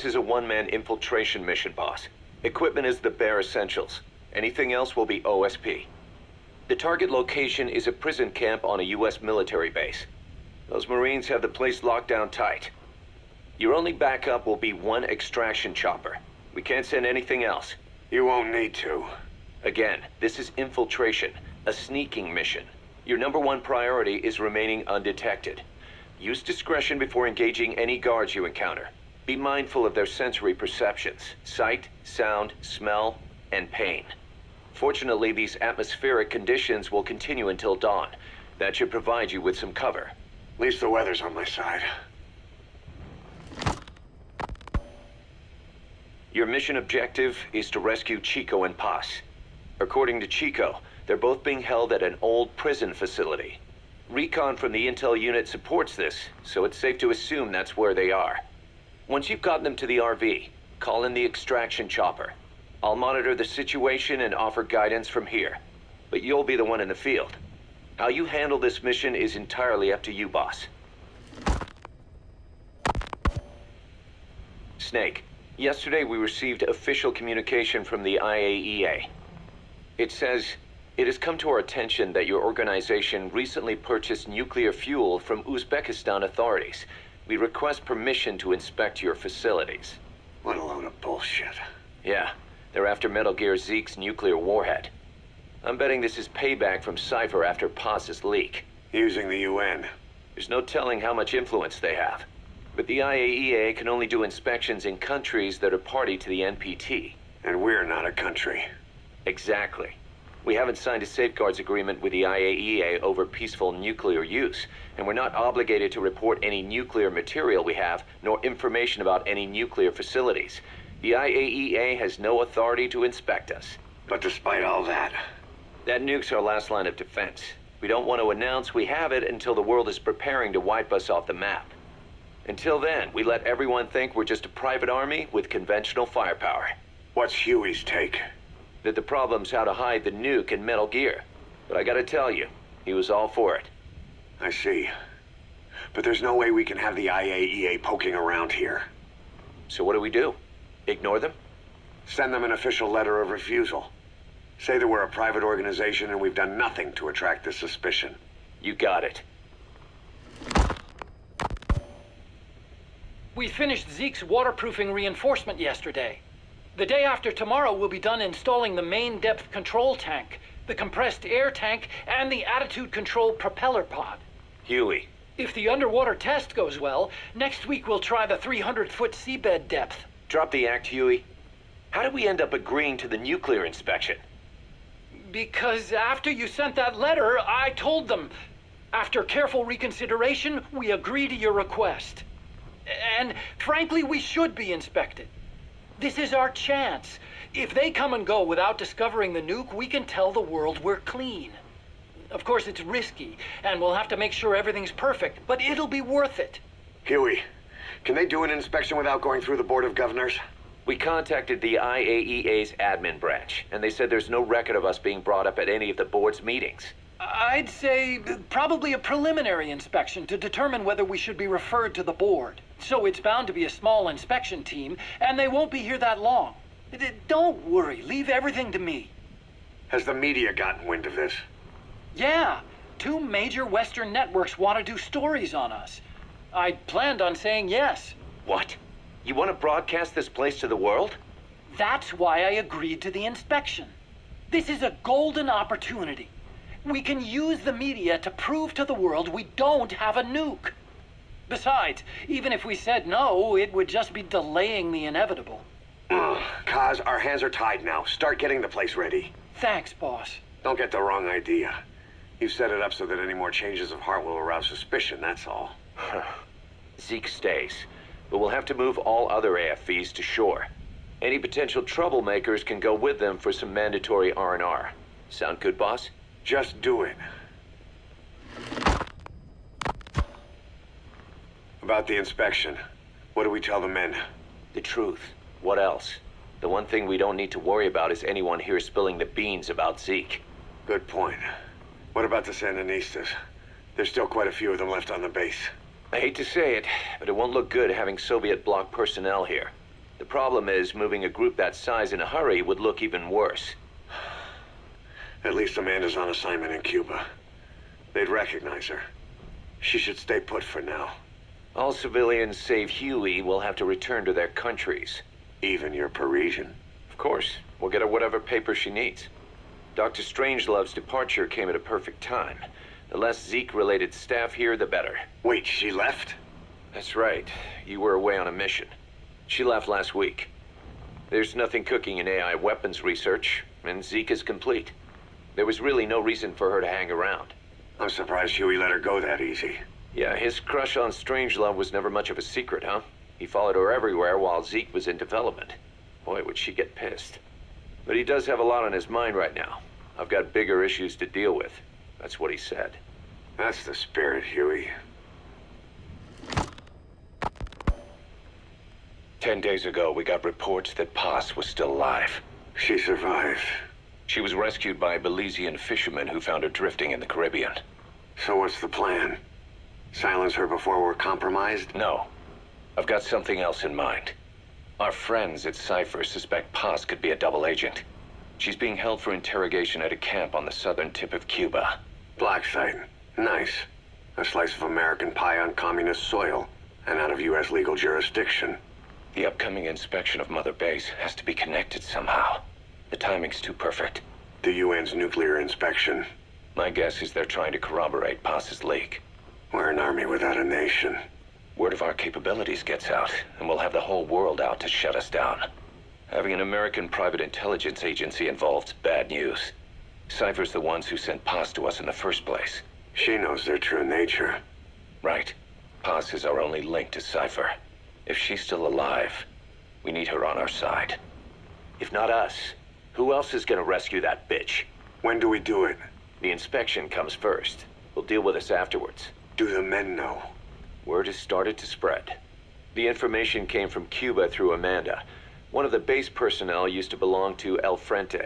is a one-man infiltration mission, boss. Equipment is the bare essentials. Anything else will be OSP. The target location is a prison camp on a U.S. military base. Those Marines have the place locked down tight. Your only backup will be one extraction chopper. We can't send anything else. You won't need to. Again, this is infiltration, a sneaking mission. Your #1 priority is remaining undetected. Use discretion before engaging any guards you encounter. Be mindful of their sensory perceptions, sight, sound, smell, and pain. Fortunately, these atmospheric conditions will continue until dawn. That should provide you with some cover. At least the weather's on my side. Your mission objective is to rescue Chico and Paz. According to Chico, they're both being held at an old prison facility. Recon from the intel unit supports this, so it's safe to assume that's where they are. Once you've gotten them to the RV, call in the extraction chopper. I'll monitor the situation and offer guidance from here, but you'll be the one in the field. How you handle this mission is entirely up to you, boss. Snake, yesterday we received official communication from the IAEA. It says, "It has come to our attention that your organization recently purchased nuclear fuel from Uzbekistan authorities. We request permission to inspect your facilities." What a load of bullshit. Yeah, they're after Metal Gear Zeke's nuclear warhead. I'm betting this is payback from Cypher after Paz's leak. Using the UN. There's no telling how much influence they have. But the IAEA can only do inspections in countries that are party to the NPT. And we're not a country. Exactly. We haven't signed a safeguards agreement with the IAEA over peaceful nuclear use, and we're not obligated to report any nuclear material we have, nor information about any nuclear facilities. The IAEA has no authority to inspect us. But despite all that... That nuke's our last line of defense. We don't want to announce we have it until the world is preparing to wipe us off the map. Until then, we let everyone think we're just a private army with conventional firepower. What's Huey's take? That the problem's how to hide the nuke in Metal Gear. But I gotta tell you, he was all for it. I see. But there's no way we can have the IAEA poking around here. So what do we do? Ignore them? Send them an official letter of refusal. Say that we're a private organization and we've done nothing to attract this suspicion. You got it. We finished Zeke's waterproofing reinforcement yesterday. The day after tomorrow, we'll be done installing the main depth control tank, the compressed air tank, and the attitude control propeller pod. Huey. If the underwater test goes well, next week we'll try the 300-foot seabed depth. Drop the act, Huey. How did we end up agreeing to the nuclear inspection? Because after you sent that letter, I told them. After careful reconsideration, we agree to your request. And frankly, we should be inspected. This is our chance. If they come and go without discovering the nuke, we can tell the world we're clean. Of course, it's risky, and we'll have to make sure everything's perfect, but it'll be worth it. Huey, can they do an inspection without going through the Board of Governors? We contacted the IAEA's admin branch, and they said there's no record of us being brought up at any of the board's meetings. I'd say probably a preliminary inspection to determine whether we should be referred to the board. So it's bound to be a small inspection team, and they won't be here that long. Don't worry, leave everything to me. Has the media gotten wind of this? Yeah, 2 major Western networks want to do stories on us. I planned on saying yes. What? You want to broadcast this place to the world? That's why I agreed to the inspection. This is a golden opportunity. We can use the media to prove to the world we don't have a nuke. Besides, even if we said no, it would just be delaying the inevitable. Kaz, our hands are tied now. Start getting the place ready. Thanks, boss. Don't get the wrong idea. You've set it up so that any more changes of heart will arouse suspicion, that's all. Zeke stays, but we'll have to move all other AFVs to shore. Any potential troublemakers can go with them for some mandatory R&R. Sound good, boss? Just do it. About the inspection, what do we tell the men? The truth. What else? The one thing we don't need to worry about is anyone here spilling the beans about Zeke. Good point. What about the Sandinistas? There's still quite a few of them left on the base. I hate to say it, but it won't look good having Soviet bloc personnel here. The problem is, moving a group that size in a hurry would look even worse. At least Amanda's on assignment in Cuba. They'd recognize her. She should stay put for now. All civilians save Huey will have to return to their countries. Even your Parisian. Of course, we'll get her whatever paper she needs. Dr. Strangelove's departure came at a perfect time. The less Zeke-related staff here, the better. Wait, she left? That's right. You were away on a mission. She left last week. There's nothing cooking in AI weapons research, and Zeke is complete. There was really no reason for her to hang around. I'm surprised Huey let her go that easy. Yeah, his crush on Strangelove was never much of a secret, huh? He followed her everywhere while Zeke was in development. Boy, would she get pissed. But he does have a lot on his mind right now. I've got bigger issues to deal with. That's what he said. That's the spirit, Huey. 10 days ago, we got reports that Paz was still alive. She survived. She was rescued by Belizean fishermen who found her drifting in the Caribbean. So what's the plan? Silence her before we're compromised? No. I've got something else in mind. Our friends at Cypher suspect Paz could be a double agent. She's being held for interrogation at a camp on the southern tip of Cuba. Black site. Nice. A slice of American pie on communist soil, and out of U.S. legal jurisdiction. The upcoming inspection of Mother Base has to be connected somehow. The timing's too perfect. The UN's nuclear inspection. My guess is they're trying to corroborate Paz's leak. We're an army without a nation. Word of our capabilities gets out, and we'll have the whole world out to shut us down. Having an American private intelligence agency involved's bad news. Cypher's the ones who sent Paz to us in the first place. She knows their true nature. Right. Paz is our only link to Cypher. If she's still alive, we need her on our side. If not us, who else is gonna rescue that bitch? When do we do it? The inspection comes first. We'll deal with us afterwards. Do the men know? Word has started to spread. The information came from Cuba through Amanda. One of the base personnel used to belong to El Frente.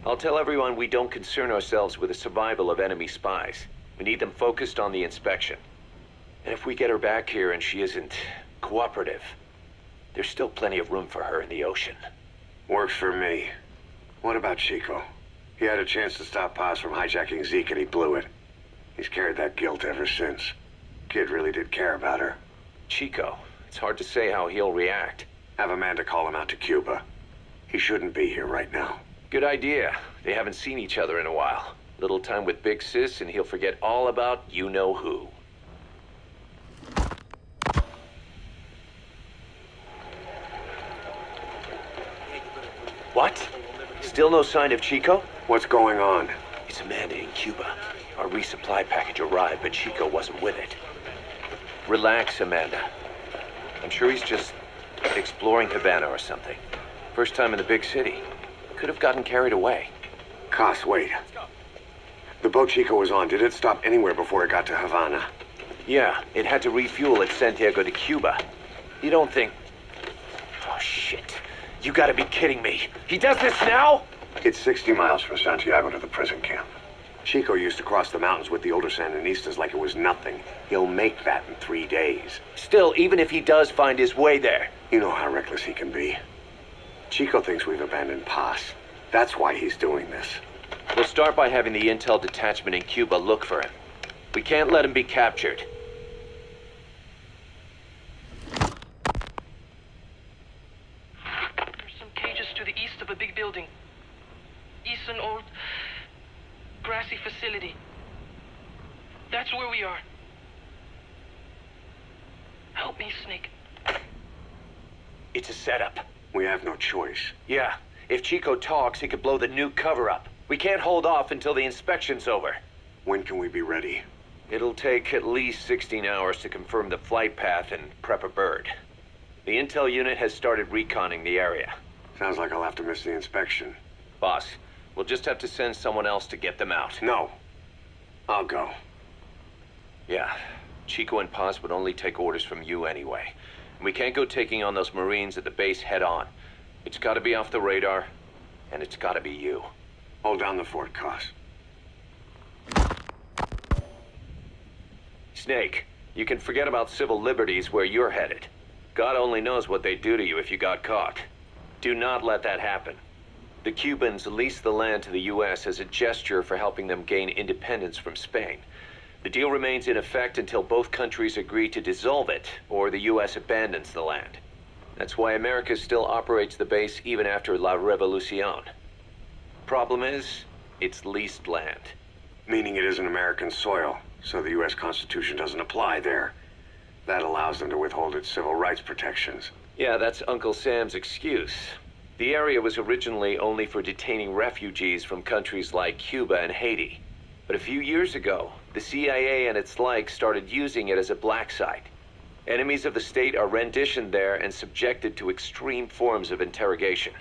I'll tell everyone we don't concern ourselves with the survival of enemy spies. We need them focused on the inspection. And if we get her back here and she isn't cooperative, there's still plenty of room for her in the ocean. Works for me. What about Chico? He had a chance to stop Paz from hijacking Zeke and he blew it. He's carried that guilt ever since. Kid really did care about her. Chico, it's hard to say how he'll react. Have Amanda call him out to Cuba. He shouldn't be here right now. Good idea. They haven't seen each other in a while. Little time with Big Sis and he'll forget all about you-know-who. What? Still no sign of Chico? What's going on? It's Amanda in Cuba. Our resupply package arrived, but Chico wasn't with it. Relax, Amanda. I'm sure he's just exploring Havana or something. First time in the big city. Could have gotten carried away. Cos, wait. The boat Chico was on, did it stop anywhere before it got to Havana? Yeah, it had to refuel at Santiago de Cuba. You don't think... Oh, shit. You gotta be kidding me. He does this now? It's 60 miles from Santiago to the prison camp. Chico used to cross the mountains with the older Sandinistas like it was nothing. He'll make that in 3 days. Still, even if he does find his way there... You know how reckless he can be. Chico thinks we've abandoned Paz. That's why he's doing this. We'll start by having the intel detachment in Cuba look for him. We can't let him be captured. There's some cages to the east of a big building. East an old grassy facility. That's where we are. Help me, Snake. It's a setup. We have no choice. Yeah, if Chico talks, he could blow the nuke cover up. We can't hold off until the inspection's over. When can we be ready? It'll take at least 16 hours to confirm the flight path and prep a bird. The intel unit has started reconning the area. Sounds like I'll have to miss the inspection. Boss, we'll just have to send someone else to get them out. No. I'll go. Yeah, Chico and Paz would only take orders from you anyway. We can't go taking on those Marines at the base head on. It's gotta be off the radar, and it's gotta be you. Hold down the fort, Cos. Snake, you can forget about civil liberties where you're headed. God only knows what they'd do to you if you got caught. Do not let that happen. The Cubans leased the land to the U.S. as a gesture for helping them gain independence from Spain. The deal remains in effect until both countries agree to dissolve it, or the U.S. abandons the land. That's why America still operates the base even after La Revolucion. Problem is, it's leased land. Meaning it isn't American soil, so the U.S. Constitution doesn't apply there. That allows them to withhold its civil rights protections. Yeah, that's Uncle Sam's excuse. The area was originally only for detaining refugees from countries like Cuba and Haiti. But a few years ago, the CIA and its like started using it as a black site. Enemies of the state are renditioned there and subjected to extreme forms of interrogation.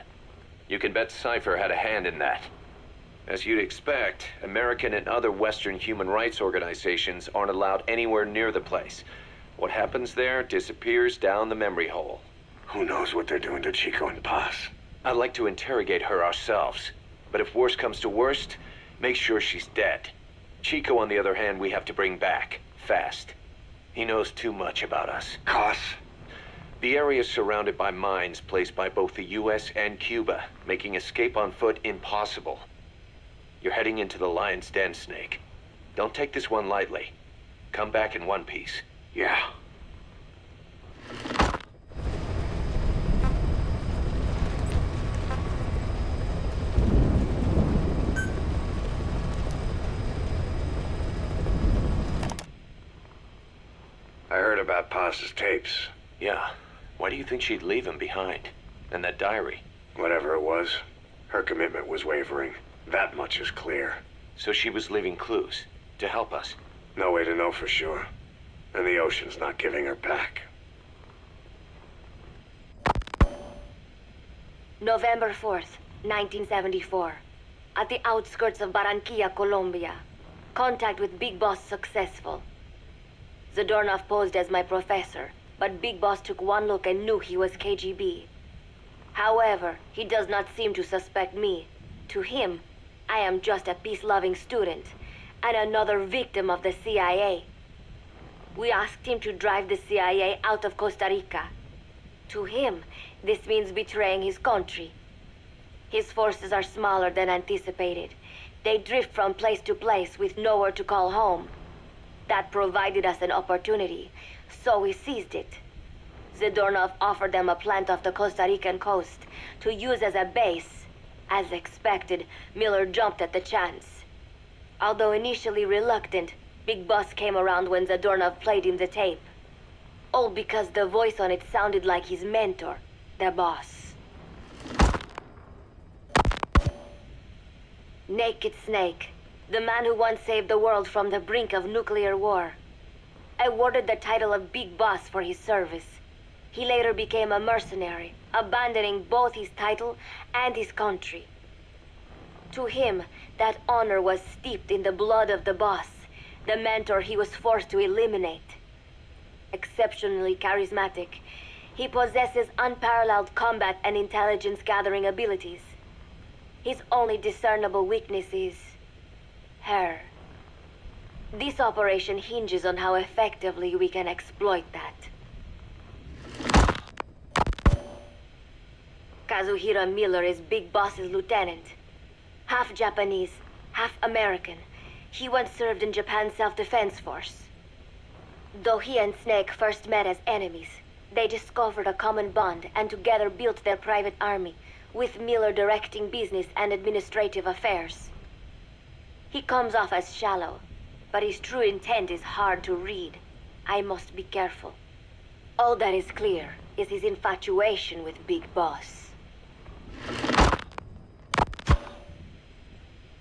You can bet Cypher had a hand in that. As you'd expect, American and other Western human rights organizations aren't allowed anywhere near the place. What happens there disappears down the memory hole. Who knows what they're doing to Chico and Paz? I'd like to interrogate her ourselves. But if worst comes to worst, make sure she's dead. Chico, on the other hand, we have to bring back, fast. He knows too much about us. Cos? The area is surrounded by mines placed by both the U.S. and Cuba, making escape on foot impossible. You're heading into the lion's den, Snake. Don't take this one lightly. Come back in one piece. Yeah. I heard about Paz's tapes. Yeah. Why do you think she'd leave him behind? And that diary? Whatever it was, her commitment was wavering. That much is clear. So she was leaving clues to help us. No way to know for sure. And the ocean's not giving her back. November 4th, 1974. At the outskirts of Barranquilla, Colombia. Contact with Big Boss successful. Zadornov posed as my professor, but Big Boss took one look and knew he was KGB. However, he does not seem to suspect me. To him, I am just a peace-loving student, and another victim of the CIA. We asked him to drive the CIA out of Costa Rica. To him, this means betraying his country. His forces are smaller than anticipated. They drift from place to place with nowhere to call home. That provided us an opportunity, so we seized it. Zadornov offered them a plant off the Costa Rican coast to use as a base. As expected, Miller jumped at the chance. Although initially reluctant, Big Boss came around when Zadornov played him the tape. All because the voice on it sounded like his mentor, the boss. Naked Snake, the man who once saved the world from the brink of nuclear war. Awarded the title of Big Boss for his service. He later became a mercenary, abandoning both his title and his country. To him, that honor was steeped in the blood of the boss, the mentor he was forced to eliminate. Exceptionally charismatic, he possesses unparalleled combat and intelligence-gathering abilities. His only discernible weakness is her. This operation hinges on how effectively we can exploit that. Kazuhira Miller is Big Boss's lieutenant. Half Japanese, half American. He once served in Japan's self-defense force. Though he and Snake first met as enemies, they discovered a common bond and together built their private army, with Miller directing business and administrative affairs. He comes off as shallow, but his true intent is hard to read. I must be careful. All that is clear is his infatuation with Big Boss.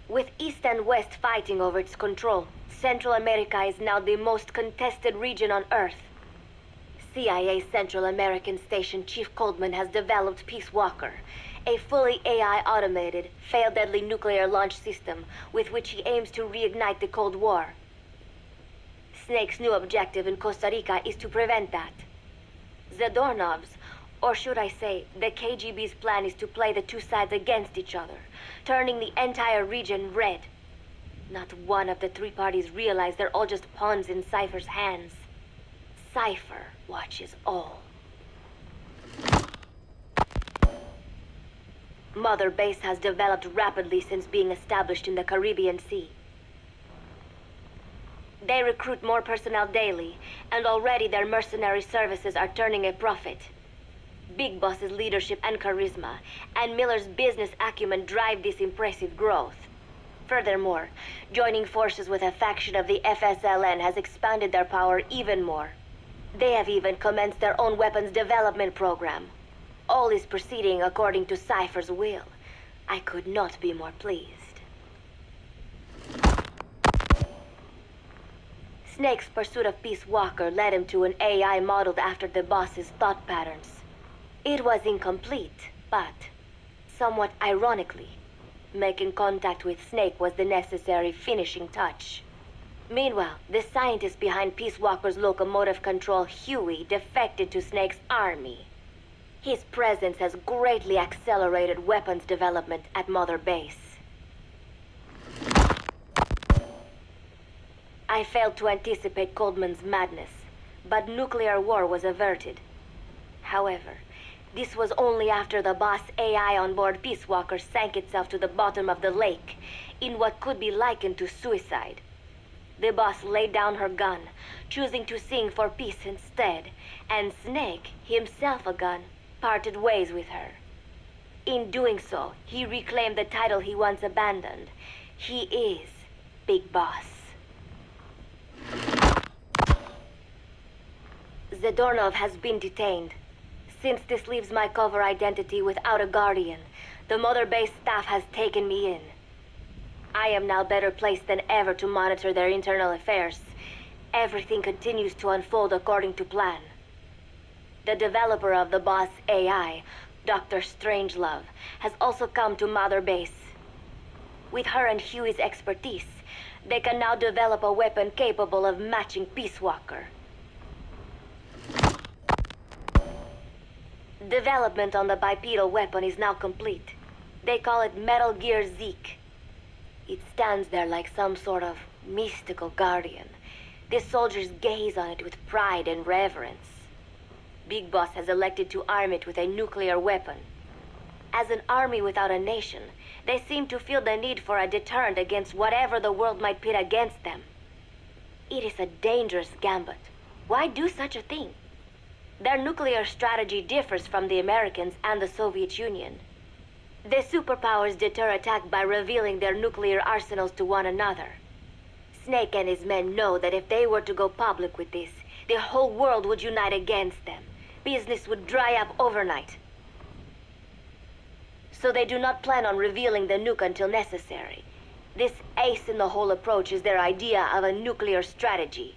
With East and West fighting over its control, Central America is now the most contested region on Earth. CIA Central American Station Chief Coldman has developed Peace Walker, a fully AI-automated, fail-deadly nuclear launch system with which he aims to reignite the Cold War. Snake's new objective in Costa Rica is to prevent that. Zadornov's, or should I say, the KGB's plan is to play the two sides against each other, turning the entire region red. Not one of the three parties realize they're all just pawns in Cypher's hands. Cypher watches all. Mother Base has developed rapidly since being established in the Caribbean Sea. They recruit more personnel daily, and already their mercenary services are turning a profit. Big Boss's leadership and charisma, and Miller's business acumen drive this impressive growth. Furthermore, joining forces with a faction of the FSLN has expanded their power even more. They have even commenced their own weapons development program. All is proceeding according to Cypher's will. I could not be more pleased. Snake's pursuit of Peace Walker led him to an AI modeled after the boss's thought patterns. It was incomplete, but somewhat ironically, making contact with Snake was the necessary finishing touch. Meanwhile, the scientist behind Peace Walker's locomotive control, Huey, defected to Snake's army. His presence has greatly accelerated weapons development at Mother Base. I failed to anticipate Coldman's madness, but nuclear war was averted. However, this was only after the boss AI on board Peace Walker sank itself to the bottom of the lake, in what could be likened to suicide. The boss laid down her gun, choosing to sing for peace instead, and Snake, himself a gun, parted ways with her. In doing so, he reclaimed the title he once abandoned. He is Big Boss. Zadornov has been detained. Since this leaves my cover identity without a guardian, the Mother Base staff has taken me in. I am now better placed than ever to monitor their internal affairs. Everything continues to unfold according to plan. The developer of the boss AI, Dr. Strangelove, has also come to Mother Base. With her and Huey's expertise, they can now develop a weapon capable of matching Peace Walker. Development on the bipedal weapon is now complete. They call it Metal Gear Zeke. It stands there like some sort of mystical guardian. The soldiers gaze on it with pride and reverence. Big Boss has elected to arm it with a nuclear weapon. As an army without a nation, they seem to feel the need for a deterrent against whatever the world might pit against them. It is a dangerous gambit. Why do such a thing? Their nuclear strategy differs from the Americans and the Soviet Union. The superpowers deter attack by revealing their nuclear arsenals to one another. Snake and his men know that if they were to go public with this, the whole world would unite against them. Business would dry up overnight. So they do not plan on revealing the nuke until necessary. This ace-in-the-hole approach is their idea of a nuclear strategy.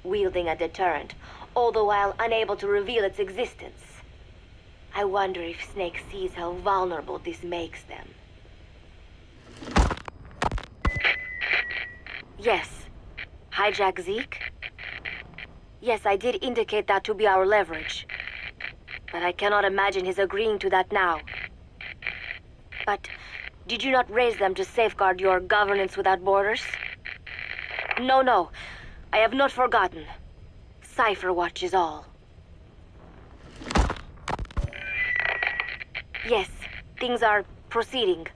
Wielding a deterrent, all the while unable to reveal its existence. I wonder if Snake sees how vulnerable this makes them. Yes. Hijack Zeke? Yes, I did indicate that to be our leverage. But I cannot imagine his agreeing to that now. But did you not raise them to safeguard your governance without borders? No. I have not forgotten. Cypher watches all. Yes, things are proceeding,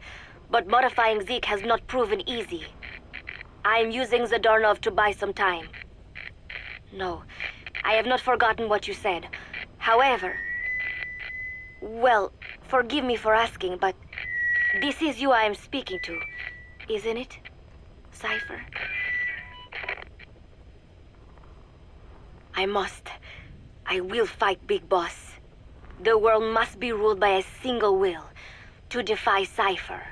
but modifying Zeke has not proven easy. I am using Zadornov to buy some time. No, I have not forgotten what you said. However, well, forgive me for asking, but this is you I am speaking to, isn't it, Cypher? I will fight Big Boss. The world must be ruled by a single will. To defy Cypher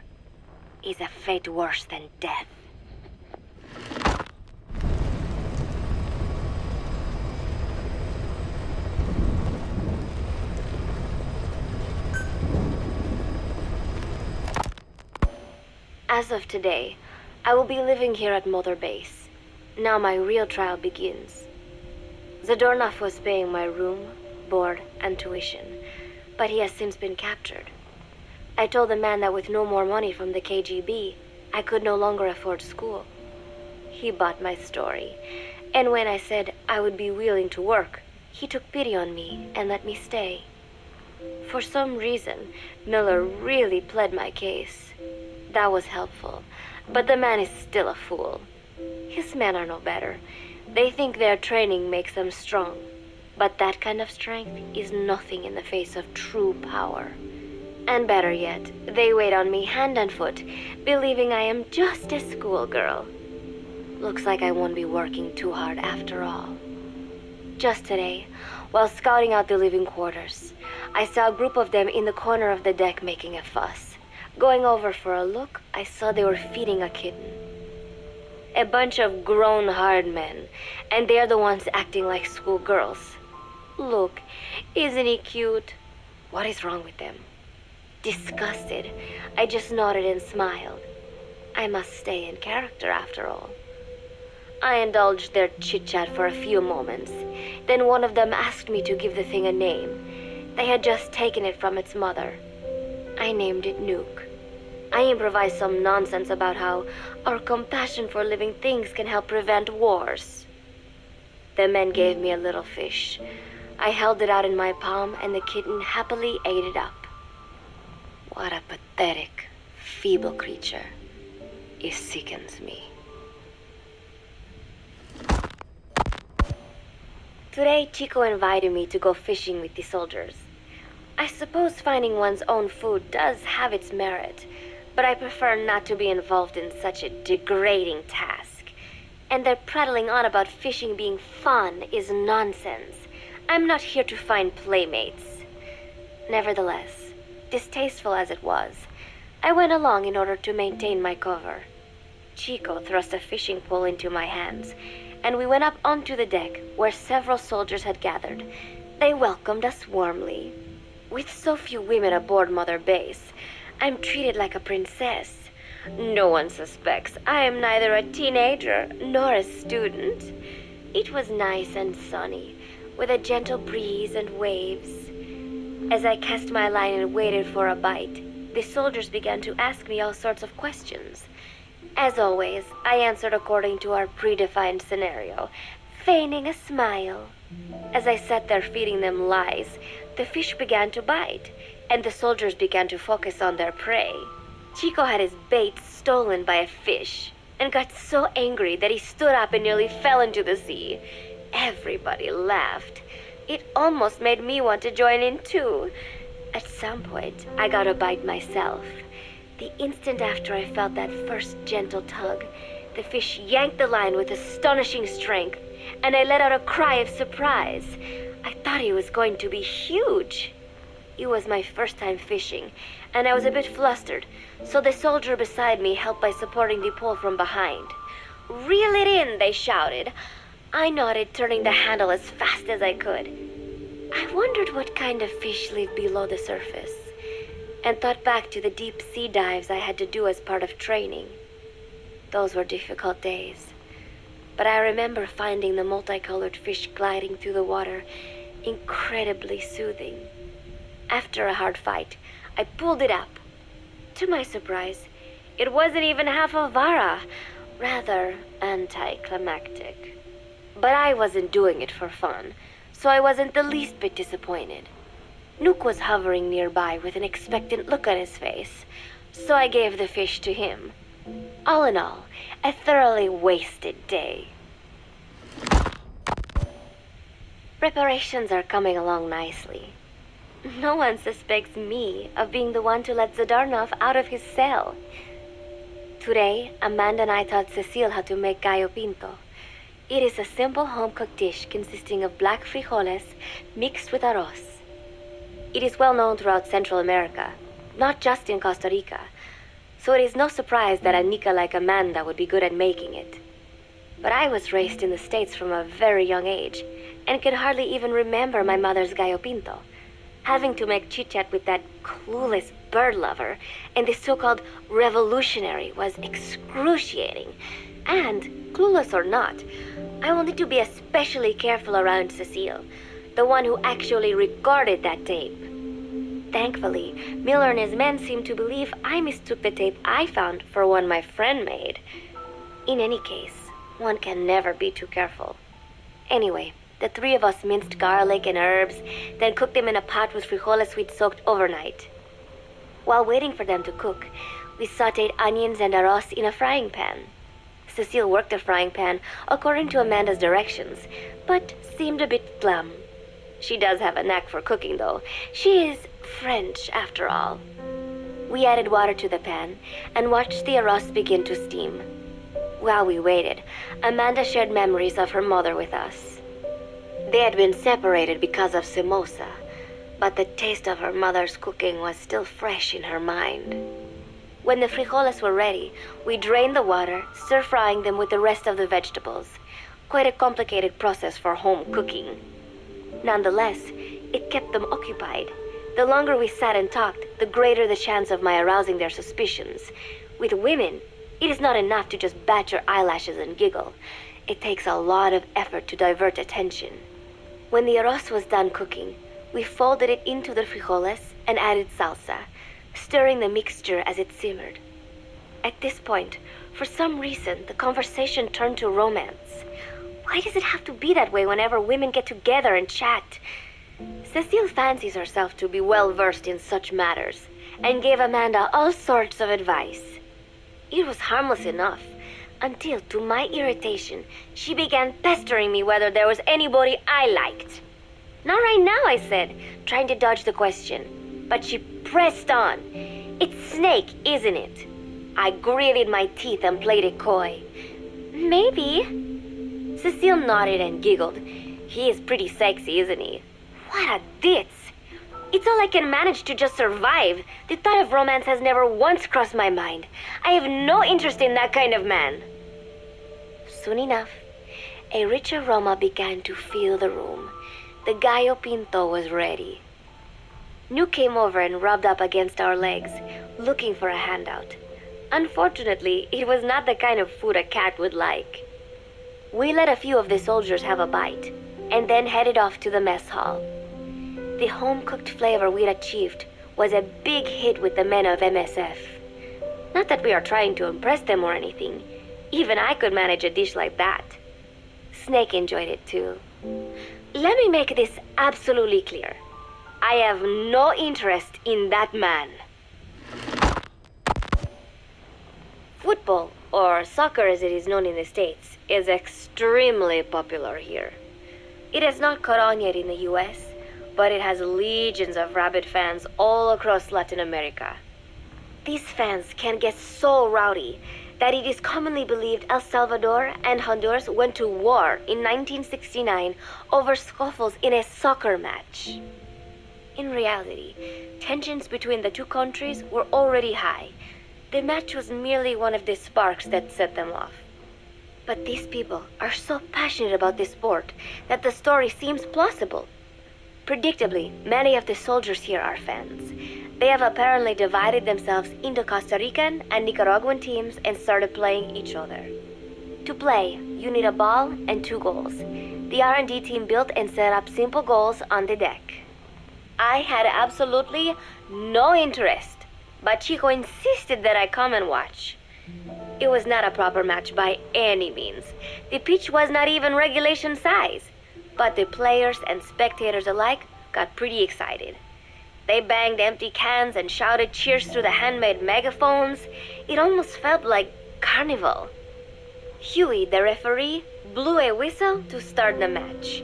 is a fate worse than death. As of today, I will be living here at Mother Base. Now my real trial begins. Zadornov was paying my room, board, and tuition, but he has since been captured. I told the man that with no more money from the KGB, I could no longer afford school. He bought my story, and when I said I would be willing to work, he took pity on me and let me stay. For some reason, Miller really pled my case. That was helpful, but the man is still a fool. His men are no better. They think their training makes them strong, but that kind of strength is nothing in the face of true power. And better yet, they wait on me hand and foot, believing I am just a schoolgirl. Looks like I won't be working too hard after all. Just today, while scouting out the living quarters, I saw a group of them in the corner of the deck making a fuss. Going over for a look, I saw they were feeding a kitten. A bunch of grown hard men, and they're the ones acting like schoolgirls. Look, isn't he cute? What is wrong with them? Disgusted, I just nodded and smiled. I must stay in character after all. I indulged their chit-chat for a few moments. Then one of them asked me to give the thing a name. They had just taken it from its mother. I named it Nuke. I improvised some nonsense about how our compassion for living things can help prevent wars. The men gave me a little fish. I held it out in my palm and the kitten happily ate it up. What a pathetic, feeble creature. It sickens me. Today, Chico invited me to go fishing with the soldiers. I suppose finding one's own food does have its merit, but I prefer not to be involved in such a degrading task. And their prattling on about fishing being fun is nonsense. I'm not here to find playmates. Nevertheless, distasteful as it was, I went along in order to maintain my cover. Chico thrust a fishing pole into my hands, and we went up onto the deck where several soldiers had gathered. They welcomed us warmly. With so few women aboard Mother Base, I'm treated like a princess. No one suspects I am neither a teenager nor a student. It was nice and sunny, with a gentle breeze and waves. As I cast my line and waited for a bite, the soldiers began to ask me all sorts of questions. As always, I answered according to our predefined scenario, feigning a smile. As I sat there feeding them lies, the fish began to bite, and the soldiers began to focus on their prey. Chico had his bait stolen by a fish, and got so angry that he stood up and nearly fell into the sea. Everybody laughed. It almost made me want to join in too. At some point, I got a bite myself. The instant after I felt that first gentle tug, the fish yanked the line with astonishing strength, and I let out a cry of surprise. I thought he was going to be huge. It was my first time fishing, and I was a bit flustered, so the soldier beside me helped by supporting the pole from behind. "Reel it in," they shouted. I nodded, turning the handle as fast as I could. I wondered what kind of fish live below the surface, and thought back to the deep sea dives I had to do as part of training. Those were difficult days, but I remember finding the multicolored fish gliding through the water incredibly soothing. After a hard fight, I pulled it up. To my surprise, it wasn't even half a vara, rather anticlimactic. But I wasn't doing it for fun, so I wasn't the least bit disappointed. Nook was hovering nearby with an expectant look on his face, so I gave the fish to him. All in all, a thoroughly wasted day. Preparations are coming along nicely. No one suspects me of being the one to let Zadarnov out of his cell. Today, Amanda and I taught Cecile how to make gallo pinto. It is a simple home-cooked dish consisting of black frijoles mixed with arroz. It is well known throughout Central America, not just in Costa Rica, so it is no surprise that a Nica like Amanda would be good at making it. But I was raised in the States from a very young age, and can hardly even remember my mother's gallo pinto. Having to make chit-chat with that clueless bird lover and the so-called revolutionary was excruciating. And, clueless or not, I wanted to be especially careful around Cecile, the one who actually recorded that tape. Thankfully, Miller and his men seemed to believe I mistook the tape I found for one my friend made. In any case, one can never be too careful. Anyway, The three of us minced garlic and herbs, then cooked them in a pot with frijoles we'd soaked overnight. While waiting for them to cook, we sautéed onions and arroz in a frying pan. Cecile worked the frying pan according to Amanda's directions, but seemed a bit glum. She does have a knack for cooking, though. She is French, after all. We added water to the pan and watched the arroz begin to steam. While we waited, Amanda shared memories of her mother with us. They had been separated because of Samosa, but the taste of her mother's cooking was still fresh in her mind. When the frijoles were ready, we drained the water, stir-frying them with the rest of the vegetables. Quite a complicated process for home cooking. Nonetheless, it kept them occupied. The longer we sat and talked, the greater the chance of my arousing their suspicions. With women, it is not enough to just bat your eyelashes and giggle. It takes a lot of effort to divert attention. When the arroz was done cooking, we folded it into the frijoles and added salsa, stirring the mixture as it simmered. At this point, for some reason, the conversation turned to romance. Why does it have to be that way whenever women get together and chat? Cecile fancies herself to be well-versed in such matters, and gave Amanda all sorts of advice. It was harmless enough, until, to my irritation, she began pestering me whether there was anybody I liked. Not right now, I said, trying to dodge the question. But she pressed on. It's Snake, isn't it? I gritted my teeth and played it coy. Maybe. Cecile nodded and giggled. He is pretty sexy, isn't he? What a ditz. It's all I can manage to just survive. The thought of romance has never once crossed my mind. I have no interest in that kind of man. Soon enough, a rich aroma began to fill the room. The gallo pinto was ready. New came over and rubbed up against our legs, looking for a handout. Unfortunately, it was not the kind of food a cat would like. We let a few of the soldiers have a bite, and then headed off to the mess hall. The home-cooked flavor we'd achieved was a big hit with the men of MSF. Not that we are trying to impress them or anything. Even I could manage a dish like that. Snake enjoyed it too. Let me make this absolutely clear. I have no interest in that man. Football, or soccer as it is known in the States, is extremely popular here. It has not caught on yet in the US, but it has legions of rabid fans all across Latin America. These fans can get so rowdy that it is commonly believed El Salvador and Honduras went to war in 1969 over scuffles in a soccer match. In reality, tensions between the two countries were already high. The match was merely one of the sparks that set them off. But these people are so passionate about this sport that the story seems plausible. Predictably, many of the soldiers here are fans. They have apparently divided themselves into Costa Rican and Nicaraguan teams and started playing each other. To play, you need a ball and 2 goals. The R&D team built and set up simple goals on the deck. I had absolutely no interest, but Chico insisted that I come and watch. It was not a proper match by any means. The pitch was not even regulation size, but the players and spectators alike got pretty excited. They banged empty cans and shouted cheers through the handmade megaphones. It almost felt like carnival. Huey, the referee, blew a whistle to start the match.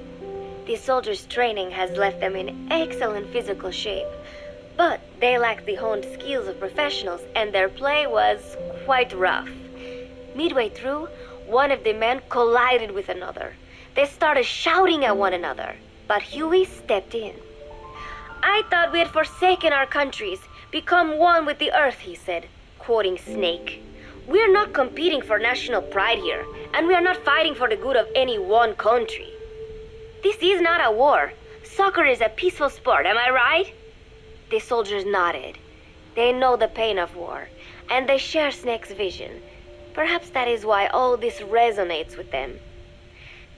The soldiers' training has left them in excellent physical shape, but they lacked the honed skills of professionals and their play was quite rough. Midway through, one of the men collided with another. They started shouting at one another, but Huey stepped in. I thought we had forsaken our countries, become one with the earth, he said, quoting Snake. We're not competing for national pride here, and we are not fighting for the good of any one country. This is not a war. Soccer is a peaceful sport, am I right? The soldiers nodded. They know the pain of war, and they share Snake's vision. Perhaps that is why all this resonates with them.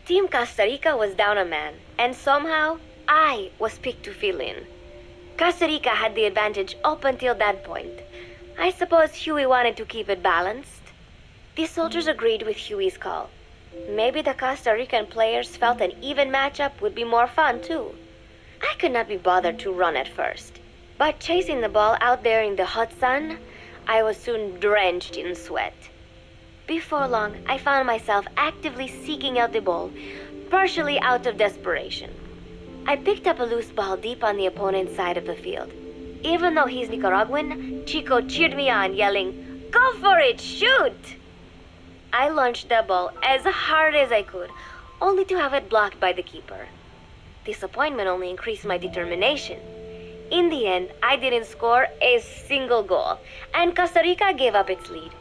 Team Costa Rica was down a man, and somehow I was picked to fill in. Costa Rica had the advantage up until that point. I suppose Huey wanted to keep it balanced. The soldiers agreed with Huey's call. Maybe the Costa Rican players felt an even matchup would be more fun, too. I could not be bothered to run at first, but chasing the ball out there in the hot sun, I was soon drenched in sweat. Before long, I found myself actively seeking out the ball, partially out of desperation. I picked up a loose ball deep on the opponent's side of the field. Even though he's Nicaraguan, Chico cheered me on, yelling, "Go for it, shoot!" I launched the ball as hard as I could, only to have it blocked by the keeper. Disappointment only increased my determination. In the end, I didn't score a single goal, and Costa Rica gave up its lead.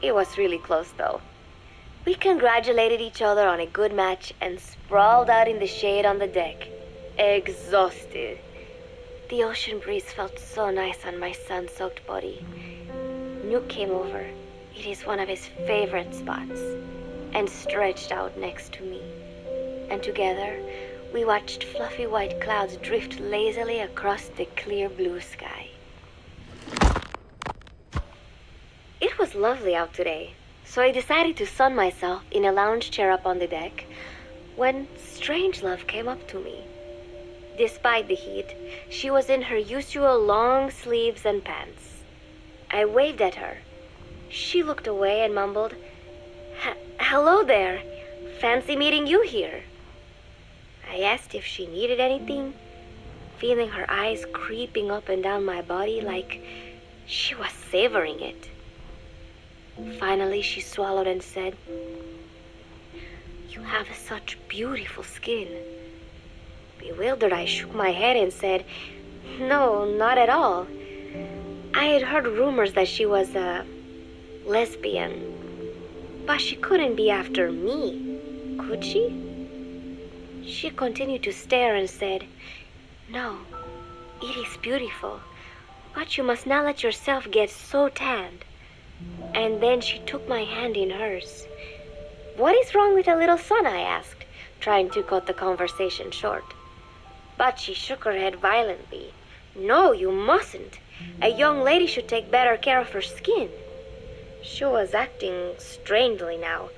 It was really close, though. We congratulated each other on a good match and sprawled out in the shade on the deck, exhausted. The ocean breeze felt so nice on my sun-soaked body. Nuke came over. It is one of his favorite spots, and stretched out next to me. And together, we watched fluffy white clouds drift lazily across the clear blue sky. It was lovely out today, so I decided to sun myself in a lounge chair up on the deck when Strangelove came up to me. Despite the heat, she was in her usual long sleeves and pants. I waved at her. She looked away and mumbled, "Hello there. Fancy meeting you here." I asked if she needed anything, feeling her eyes creeping up and down my body like she was savoring it. Finally, she swallowed and said, "You have such beautiful skin." Bewildered, I shook my head and said, "No, not at all. I had heard rumors that she was a lesbian, but she couldn't be after me, could she?" She continued to stare and said, "No, it is beautiful, but you must not let yourself get so tanned." And then she took my hand in hers. "What is wrong with a little sun?" I asked, trying to cut the conversation short. But she shook her head violently. "No, you mustn't. A young lady should take better care of her skin." She was acting strangely now,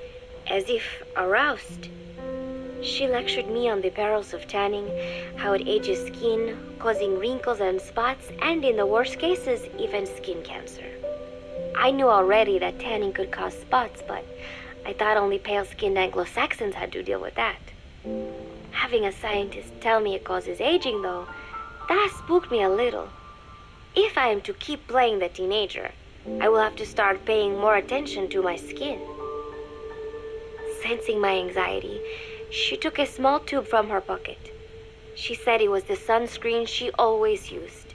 as if aroused. She lectured me on the perils of tanning, how it ages skin, causing wrinkles and spots, and in the worst cases, even skin cancer. I knew already that tanning could cause spots, but I thought only pale-skinned Anglo-Saxons had to deal with that. Having a scientist tell me it causes aging, though, that spooked me a little. If I am to keep playing the teenager, I will have to start paying more attention to my skin. Sensing my anxiety, she took a small tube from her pocket. She said it was the sunscreen she always used.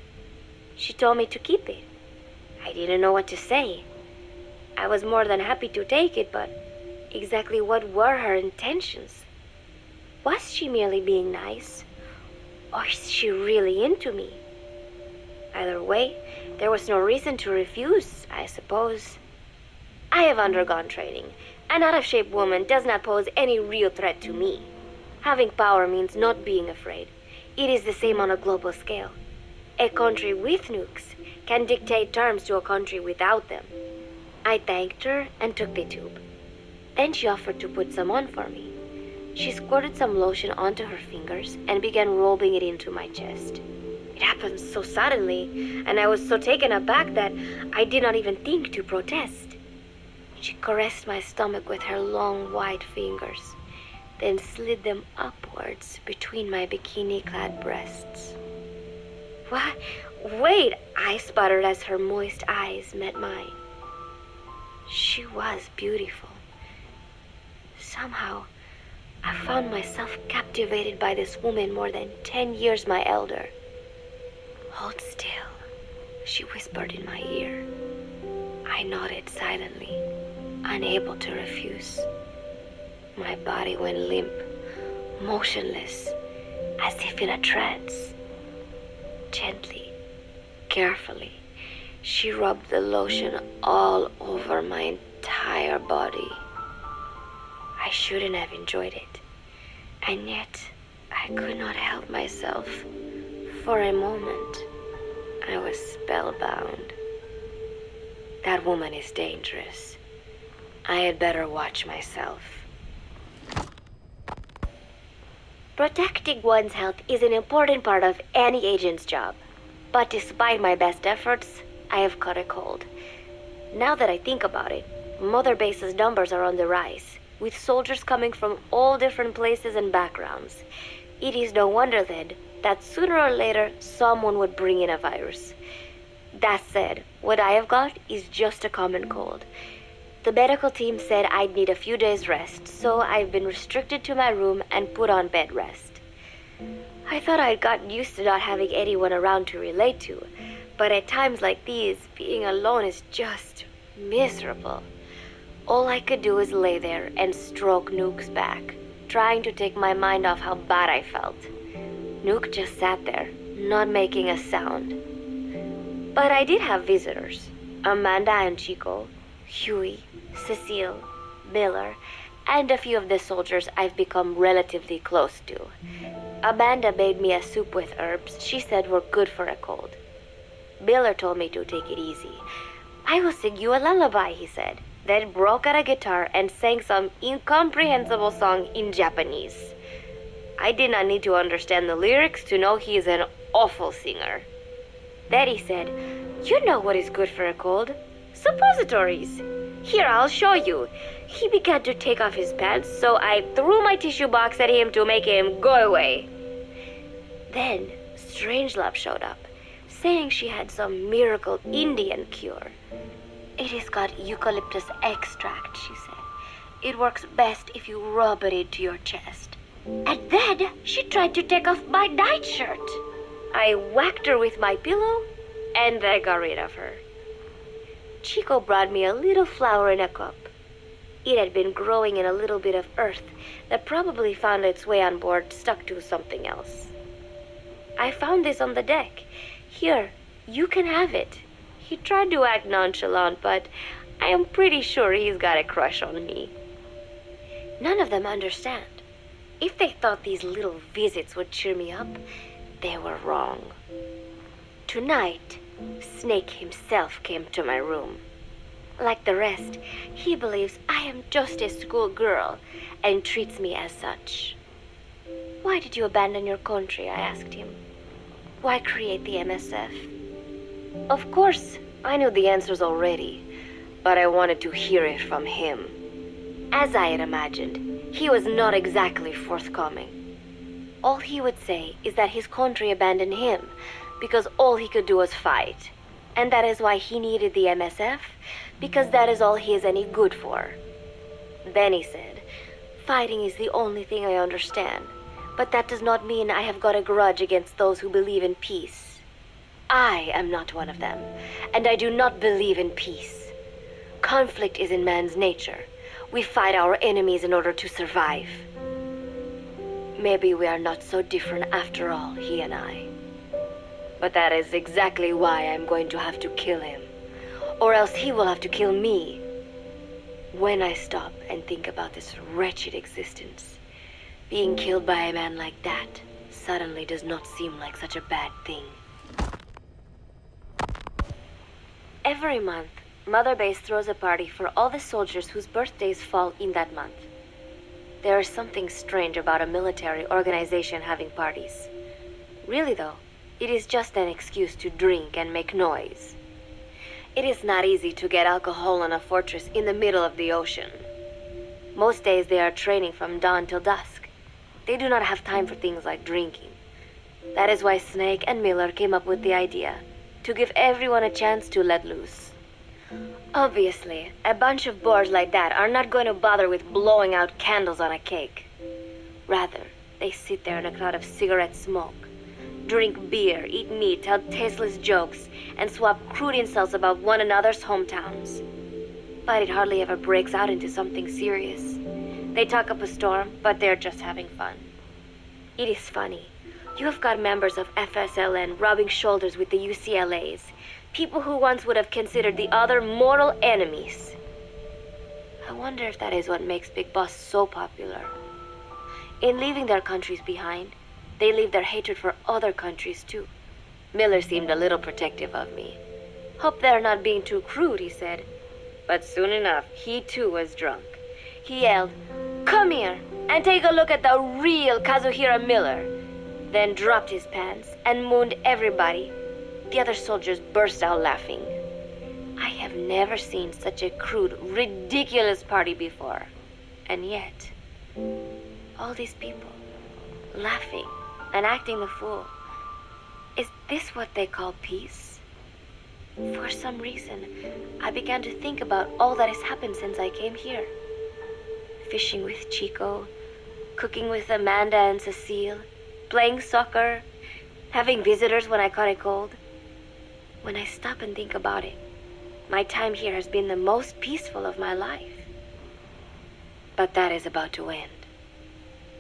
She told me to keep it. I didn't know what to say. I was more than happy to take it, but exactly what were her intentions? Was she merely being nice? Or is she really into me? Either way, there was no reason to refuse, I suppose. I have undergone training. An out-of-shape woman does not pose any real threat to me. Having power means not being afraid. It is the same on a global scale. A country with nukes can dictate terms to a country without them. I thanked her and took the tube. Then she offered to put some on for me. She squirted some lotion onto her fingers and began rubbing it into my chest. It happened so suddenly, and I was so taken aback that I did not even think to protest. She caressed my stomach with her long white fingers, then slid them upwards between my bikini-clad breasts. "What? Wait," I sputtered as her moist eyes met mine. She was beautiful. Somehow, I found myself captivated by this woman more than 10 years my elder. "Hold still," she whispered in my ear. I nodded silently, unable to refuse. My body went limp, motionless, as if in a trance. Gently, carefully, she rubbed the lotion all over my entire body. I shouldn't have enjoyed it, and yet I could not help myself. For a moment, I was spellbound. That woman is dangerous. I had better watch myself. Protecting one's health is an important part of any agent's job. But despite my best efforts, I have caught a cold. Now that I think about it, Mother Base's numbers are on the rise, with soldiers coming from all different places and backgrounds. It is no wonder then that sooner or later someone would bring in a virus. That said, what I have got is just a common cold. The medical team said I'd need a few days rest, so I've been restricted to my room and put on bed rest. I thought I'd gotten used to not having anyone around to relate to, but at times like these, being alone is just miserable. All I could do is lay there and stroke Nuke's back, trying to take my mind off how bad I felt. Nuke just sat there, not making a sound. But I did have visitors. Amanda and Chico, Huey, Cecile, Miller, and a few of the soldiers I've become relatively close to. Amanda made me a soup with herbs she said were good for a cold. Miller told me to take it easy. I will sing you a lullaby, he said, then broke out a guitar and sang some incomprehensible song in Japanese. I did not need to understand the lyrics to know he is an awful singer. Then he said, "You know what is good for a cold? Suppositories. Here, I'll show you." He began to take off his pants, so I threw my tissue box at him to make him go away. Then Strangelove showed up, saying she had some miracle Indian cure. "It has got eucalyptus extract," she said. "It works best if you rub it into your chest." And then she tried to take off my nightshirt. I whacked her with my pillow, and I got rid of her. Chico brought me a little flower in a cup. It had been growing in a little bit of earth that probably found its way on board stuck to something else. "I found this on the deck. Here, you can have it." He tried to act nonchalant, but I am pretty sure he's got a crush on me. None of them understand. If they thought these little visits would cheer me up, they were wrong. Tonight, Snake himself came to my room. Like the rest, he believes I am just a schoolgirl and treats me as such. "Why did you abandon your country?" I asked him. "Why create the MSF?" Of course, I knew the answers already, but I wanted to hear it from him. As I had imagined, he was not exactly forthcoming. All he would say is that his country abandoned him because all he could do was fight, and that is why he needed the MSF, because that is all he is any good for. Then he said, "Fighting is the only thing I understand, but that does not mean I have got a grudge against those who believe in peace. I am not one of them, and I do not believe in peace. Conflict is in man's nature. We fight our enemies in order to survive." Maybe we are not so different after all, he and I. But that is exactly why I'm going to have to kill him, or else he will have to kill me. When I stop and think about this wretched existence, being killed by a man like that suddenly does not seem like such a bad thing. Every month, Mother Base throws a party for all the soldiers whose birthdays fall in that month. There is something strange about a military organization having parties. Really though, it is just an excuse to drink and make noise. It is not easy to get alcohol in a fortress in the middle of the ocean. Most days they are training from dawn till dusk. They do not have time for things like drinking. That is why Snake and Miller came up with the idea to give everyone a chance to let loose. Obviously, a bunch of boors like that are not going to bother with blowing out candles on a cake. Rather, they sit there in a cloud of cigarette smoke, drink beer, eat meat, tell tasteless jokes, and swap crude insults about one another's hometowns. But it hardly ever breaks out into something serious. They talk up a storm, but they're just having fun. It is funny. You have got members of FSLN rubbing shoulders with the UCLAs, people who once would have considered the other mortal enemies. I wonder if that is what makes Big Boss so popular. In leaving their countries behind, they leave their hatred for other countries too. Miller seemed a little protective of me. "Hope they're not being too crude," he said. But soon enough, he too was drunk. He yelled, "Come here!" and take a look at the real Kazuhira Miller. Then dropped his pants and mooned everybody. The other soldiers burst out laughing. I have never seen such a crude, ridiculous party before. And yet, all these people, laughing and acting the fool. Is this what they call peace? For some reason, I began to think about all that has happened since I came here. Fishing with Chico, cooking with Amanda and Cecile, playing soccer, having visitors when I caught a cold. When I stop and think about it, my time here has been the most peaceful of my life. But that is about to end.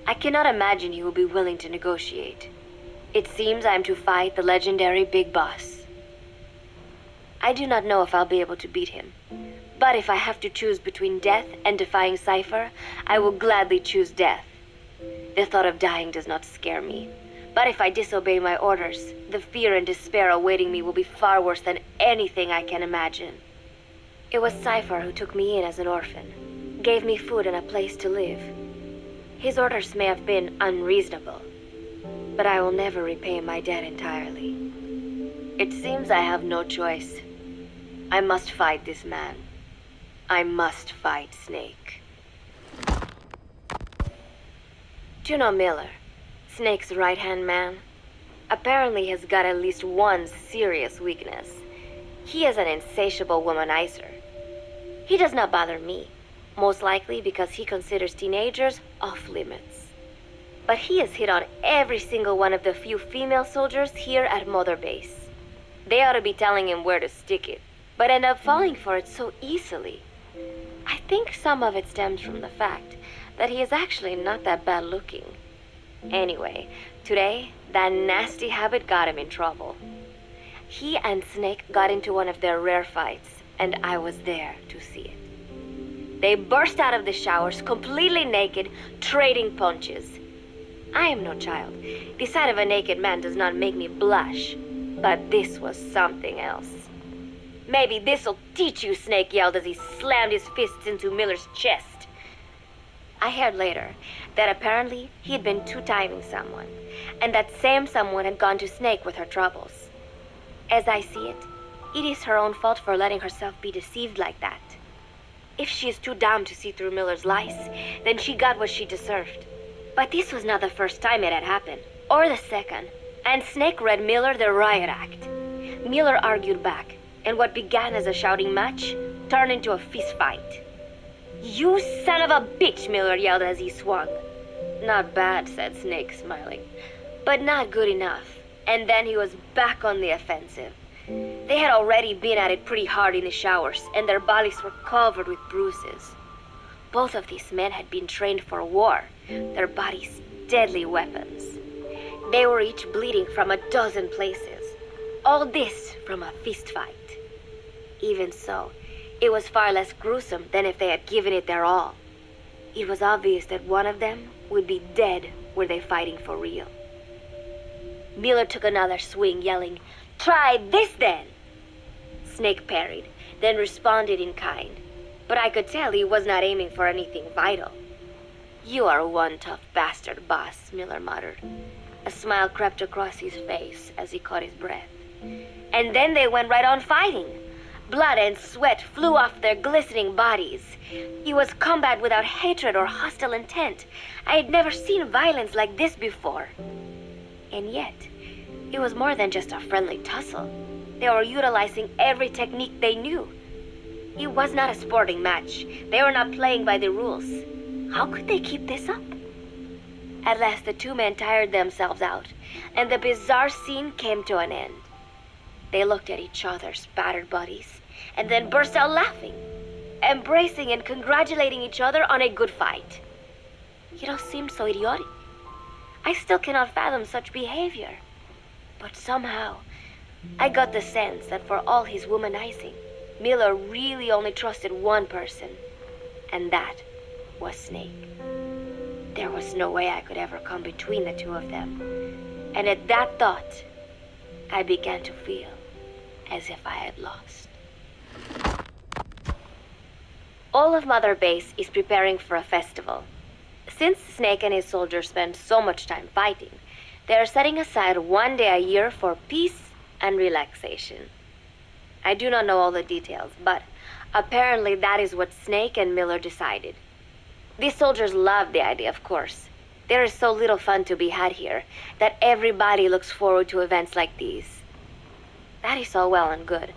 I cannot imagine he will be willing to negotiate. It seems I am to fight the legendary Big Boss. I do not know if I'll be able to beat him. But if I have to choose between death and defying Cypher, I will gladly choose death. The thought of dying does not scare me. But if I disobey my orders, the fear and despair awaiting me will be far worse than anything I can imagine. It was Cypher who took me in as an orphan, gave me food and a place to live. His orders may have been unreasonable, but I will never repay my debt entirely. It seems I have no choice. I must fight this man. I must fight Snake. Do you know Miller, Snake's right-hand man? Apparently has got at least one serious weakness. He is an insatiable womanizer. He does not bother me, most likely because he considers teenagers off-limits. But he has hit on every single one of the few female soldiers here at Mother Base. They ought to be telling him where to stick it, but end up falling for it so easily. I think some of it stems from the fact that he is actually not that bad looking. Anyway, today, that nasty habit got him in trouble. He and Snake got into one of their rare fights, and I was there to see it. They burst out of the showers, completely naked, trading punches. I am no child. The sight of a naked man does not make me blush, but this was something else. Maybe this'll teach you, Snake yelled as he slammed his fists into Miller's chest. I heard later that apparently he had been two-timing someone, and that same someone had gone to Snake with her troubles. As I see it, it is her own fault for letting herself be deceived like that. If she is too dumb to see through Miller's lies, then she got what she deserved. But this was not the first time it had happened, or the second, and Snake read Miller the riot act. Miller argued back, and what began as a shouting match turned into a fist fight. "You son of a bitch," Miller yelled as he swung. "Not bad," said Snake, smiling, "but not good enough." And then he was back on the offensive. They had already been at it pretty hard in the showers, and their bodies were covered with bruises. Both of these men had been trained for war, their bodies deadly weapons. They were each bleeding from a dozen places. All this from a fist fight. Even so, it was far less gruesome than if they had given it their all. It was obvious that one of them would be dead were they fighting for real. Miller took another swing, yelling, "Try this then!" Snake parried, then responded in kind, but I could tell he was not aiming for anything vital. "You are one tough bastard, boss," Miller muttered. A smile crept across his face as he caught his breath. And then they went right on fighting. Blood and sweat flew off their glistening bodies. It was combat without hatred or hostile intent. I had never seen violence like this before. And yet, it was more than just a friendly tussle. They were utilizing every technique they knew. It was not a sporting match. They were not playing by the rules. How could they keep this up? At last, the two men tired themselves out, and the bizarre scene came to an end. They looked at each other's battered bodies, and then burst out laughing, embracing and congratulating each other on a good fight. It all seemed so idiotic. I still cannot fathom such behavior. But somehow, I got the sense that for all his womanizing, Miller really only trusted one person, and that was Snake. There was no way I could ever come between the two of them. And at that thought, I began to feel as if I had lost. All of Mother Base is preparing for a festival. Since Snake and his soldiers spend so much time fighting, they are setting aside one day a year for peace and relaxation. I do not know all the details, but apparently that is what Snake and Miller decided. These soldiers love the idea, of course. There is so little fun to be had here that everybody looks forward to events like these. That is all well and good,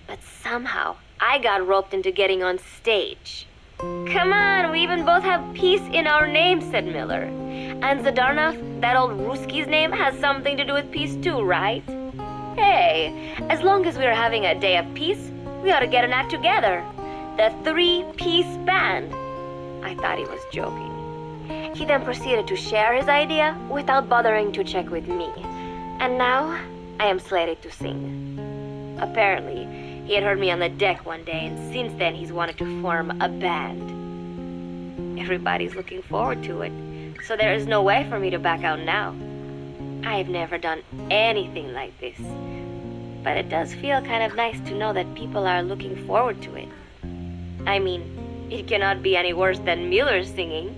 but somehow I got roped into getting on stage. Come on, we even both have peace in our name, said Miller. And Zadarnov, that old Ruski's name, has something to do with peace too, right? Hey, as long as we're having a day of peace, we ought to get an act together. The Three-Piece Band. I thought he was joking. He then proceeded to share his idea without bothering to check with me. And now, I am slated to sing. Apparently, he had heard me on the deck one day, and since then he's wanted to form a band. Everybody's looking forward to it, so there is no way for me to back out now. I've never done anything like this, but it does feel kind of nice to know that people are looking forward to it. I mean, it cannot be any worse than Miller's singing,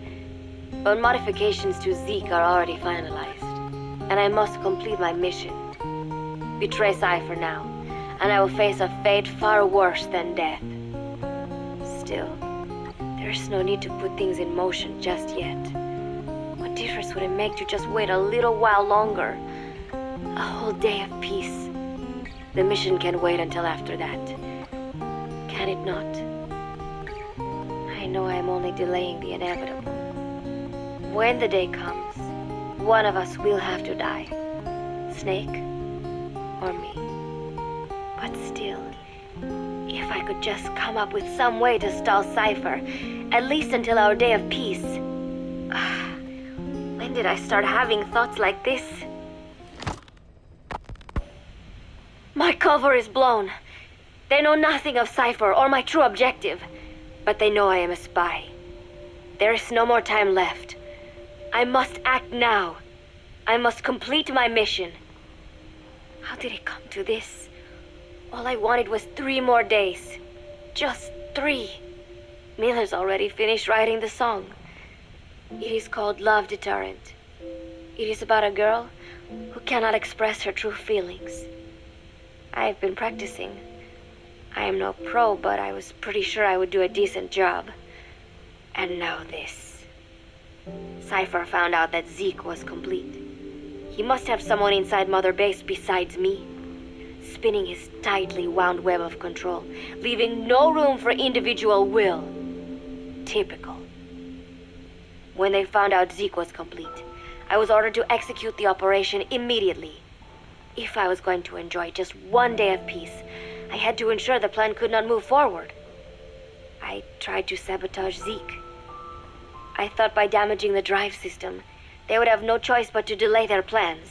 but modifications to Zeke are already finalized, and I must complete my mission. Betray Cypher now, and I will face a fate far worse than death. Still, there's no need to put things in motion just yet. What difference would it make to just wait a little while longer? A whole day of peace. The mission can wait until after that. Can it not? I know I am only delaying the inevitable. When the day comes, one of us will have to die. Snake or me. But still, if I could just come up with some way to stall Cypher, at least until our day of peace. When did I start having thoughts like this? My cover is blown. They know nothing of Cypher or my true objective, but they know I am a spy. There is no more time left. I must act now. I must complete my mission. How did it come to this? All I wanted was 3 more days. Just 3. Miller's already finished writing the song. It is called Love Deterrent. It is about a girl who cannot express her true feelings. I have been practicing. I am no pro, but I was pretty sure I would do a decent job. And now this. Cypher found out that Zeke was complete. He must have someone inside Mother Base besides me, spinning his tightly wound web of control, leaving no room for individual will. Typical. When they found out Zeke was complete, I was ordered to execute the operation immediately. If I was going to enjoy just one day of peace, I had to ensure the plan could not move forward. I tried to sabotage Zeke. I thought by damaging the drive system, they would have no choice but to delay their plans.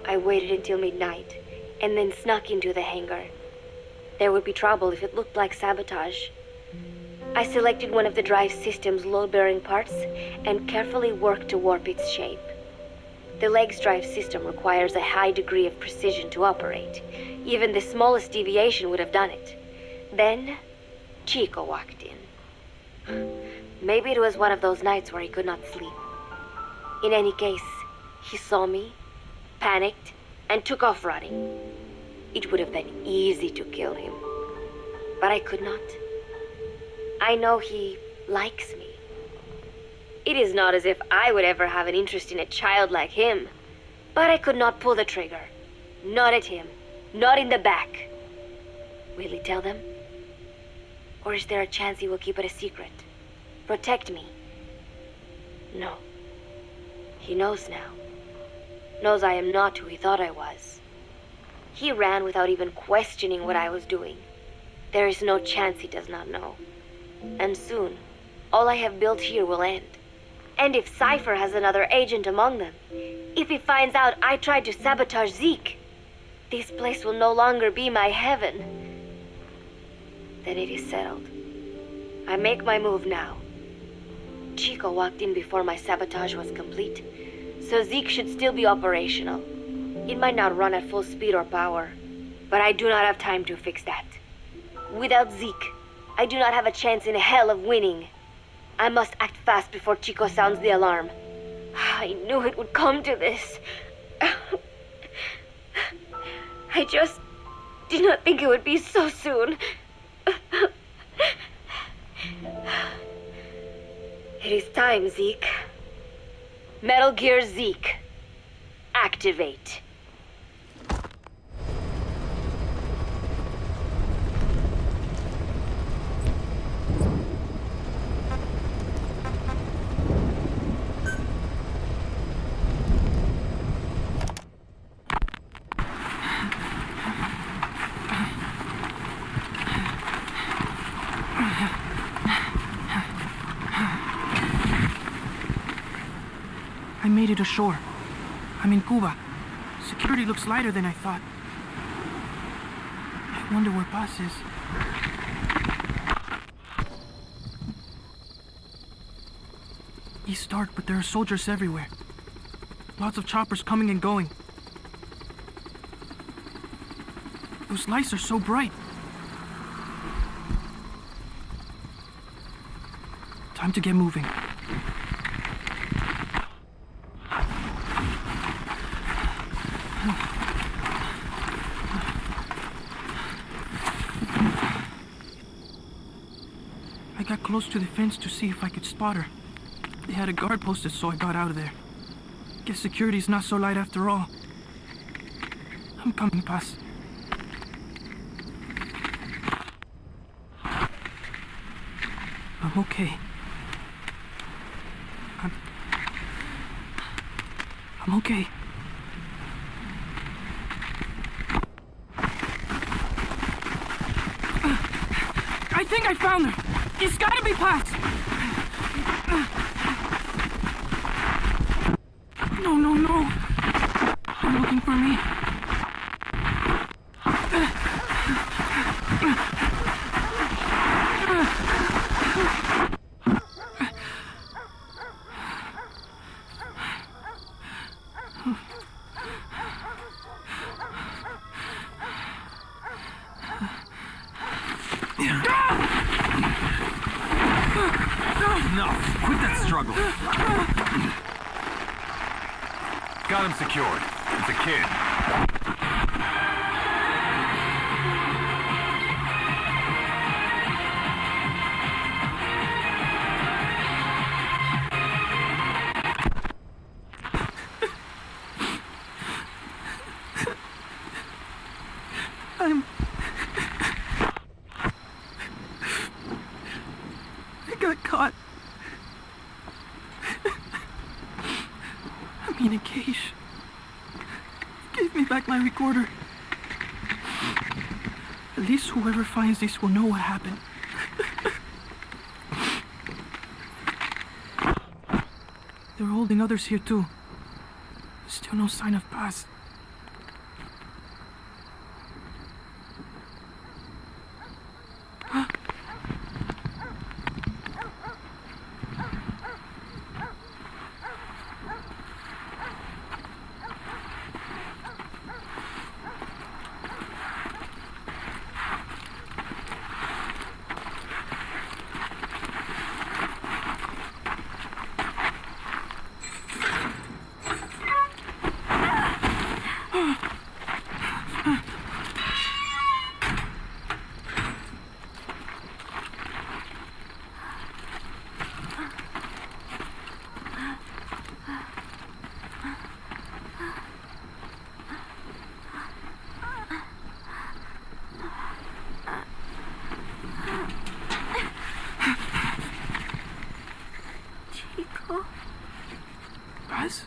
I waited until midnight, and then snuck into the hangar. There would be trouble if it looked like sabotage. I selected one of the drive system's load-bearing parts and carefully worked to warp its shape. The leg's drive system requires a high degree of precision to operate. Even the smallest deviation would have done it. Then, Chico walked in. Maybe it was one of those nights where he could not sleep. In any case, he saw me, panicked, and took off running. It would have been easy to kill him, but I could not. I know he likes me. It is not as if I would ever have an interest in a child like him, but I could not pull the trigger. Not at him, not in the back. Will he tell them? Or is there a chance he will keep it a secret? Protect me? No. He knows now. Knows I am not who he thought I was. He ran without even questioning what I was doing. There is no chance he does not know. And soon, all I have built here will end. And if Cypher has another agent among them, if he finds out I tried to sabotage Zeke, this place will no longer be my heaven. Then it is settled. I make my move now. Chico walked in before my sabotage was complete, so Zeke should still be operational. It might not run at full speed or power, but I do not have time to fix that. Without Zeke, I do not have a chance in hell of winning. I must act fast before Chico sounds the alarm. I knew it would come to this. I just did not think it would be so soon. It is time, Zeke. Metal Gear Zeke. Activate. I made it ashore. I'm in Cuba. Security looks lighter than I thought. I wonder where Paz is. It's dark, but there are soldiers everywhere. Lots of choppers coming and going. Those lights are so bright. Time to get moving. I got close to the fence to see if I could spot her. They had a guard posted, so I got out of there. Guess security's not so light after all. I'm coming, Paz. I'm okay. I'm okay. I think I found her. It's gotta be Paz. No. They're looking for me. Enough! Quit that struggle! Got him secured. It's a kid. I got caught. I'm in a cage. Give me back my recorder. At least whoever finds this will know what happened. They're holding others here too. Still no sign of Paz. Paz?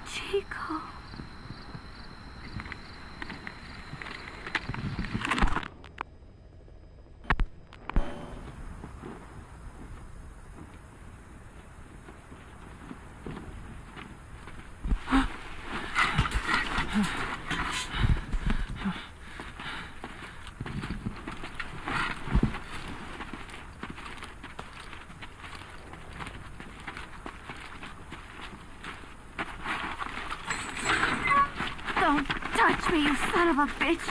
Chico. Don't touch me, you son of a bitch!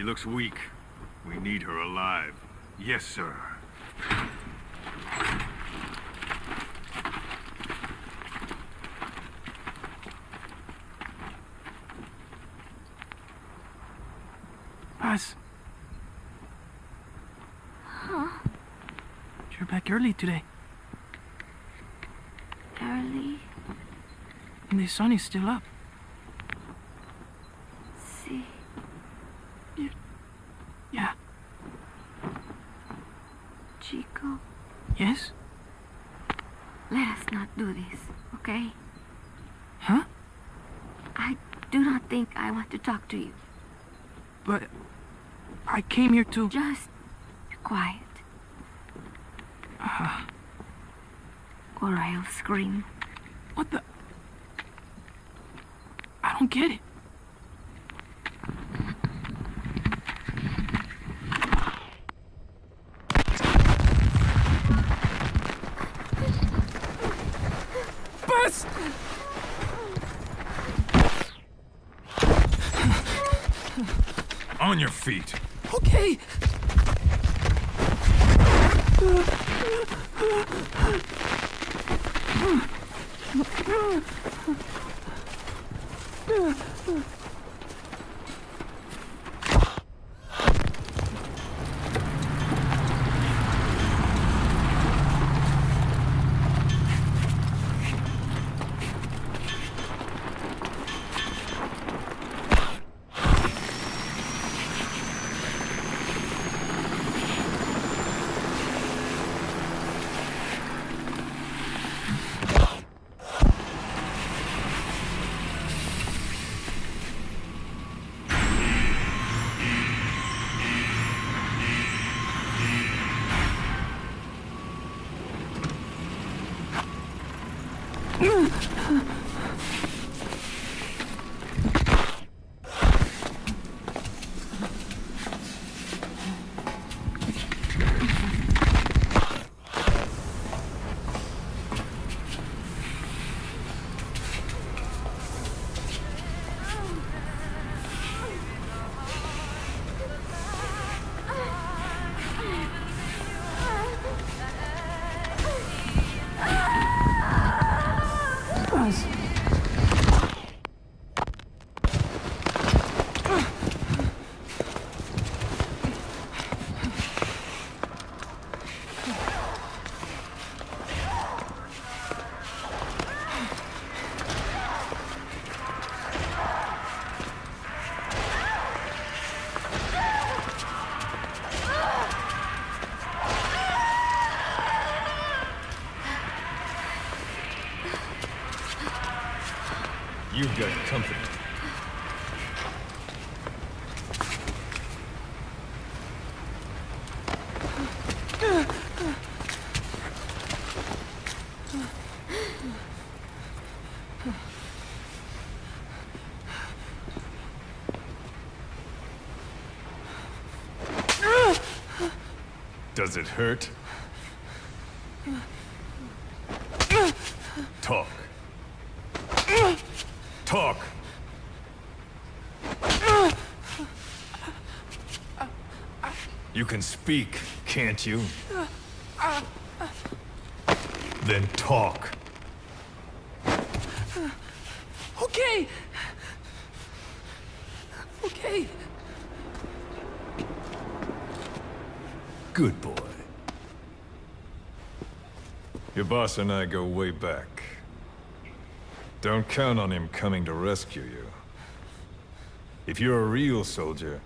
looks weak. We need her alive. Yes, sir. Paz. Huh? You're back early today. Early? And the sun is still up. See? Yeah. Chico, Yes? let us not do this, okay? Huh? I do not think I want to talk to you. But I came here to... Just be quiet, Uh, or I'll scream. what the... I don't get it. Bus! On your feet. Okay. You've got company. Does it hurt? Talk. Talk! You can speak, can't you? Then talk. Okay. Okay. Good boy. Your boss and I go way back. Don't count on him coming to rescue you. If you're a real soldier,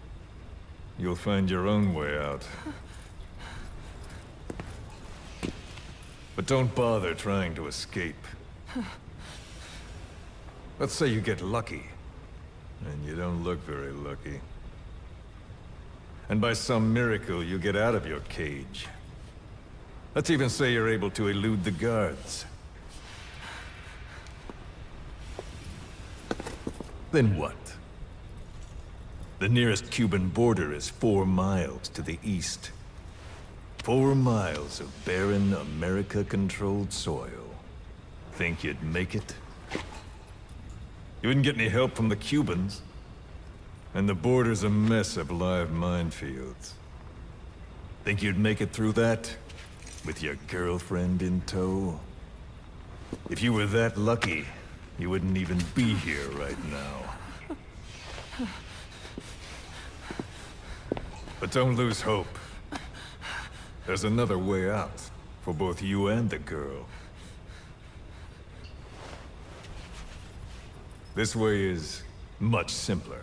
you'll find your own way out. But don't bother trying to escape. Let's say you get lucky, and you don't look very lucky. And by some miracle, you get out of your cage. Let's even say you're able to elude the guards. Then what? The nearest Cuban border is 4 miles to the east. 4 miles of barren, America-controlled soil. Think you'd make it? You wouldn't get any help from the Cubans. And the border's a mess of live minefields. Think you'd make it through that? With your girlfriend in tow? If you were that lucky, you wouldn't even be here right now. But don't lose hope. There's another way out, for both you and the girl. This way is much simpler.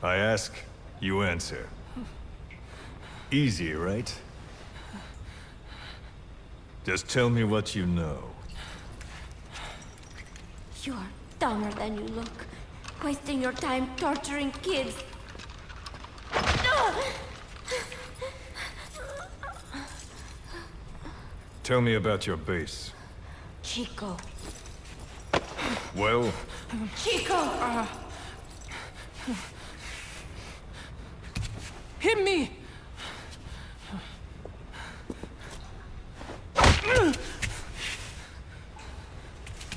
I ask, you answer. Easy, right? Just tell me what you know. You're dumber than you look. Wasting your time torturing kids. Tell me about your base. Chico. Well, Chico! Hit me!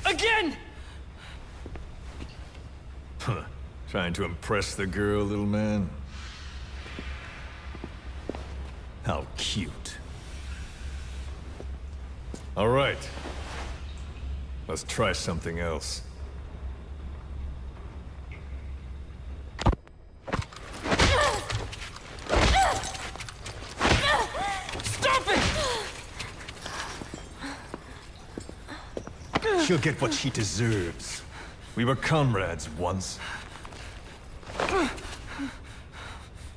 Again! trying to impress the girl, little man? How cute. All right. Let's try something else. Stop it! She'll get what she deserves. We were comrades once.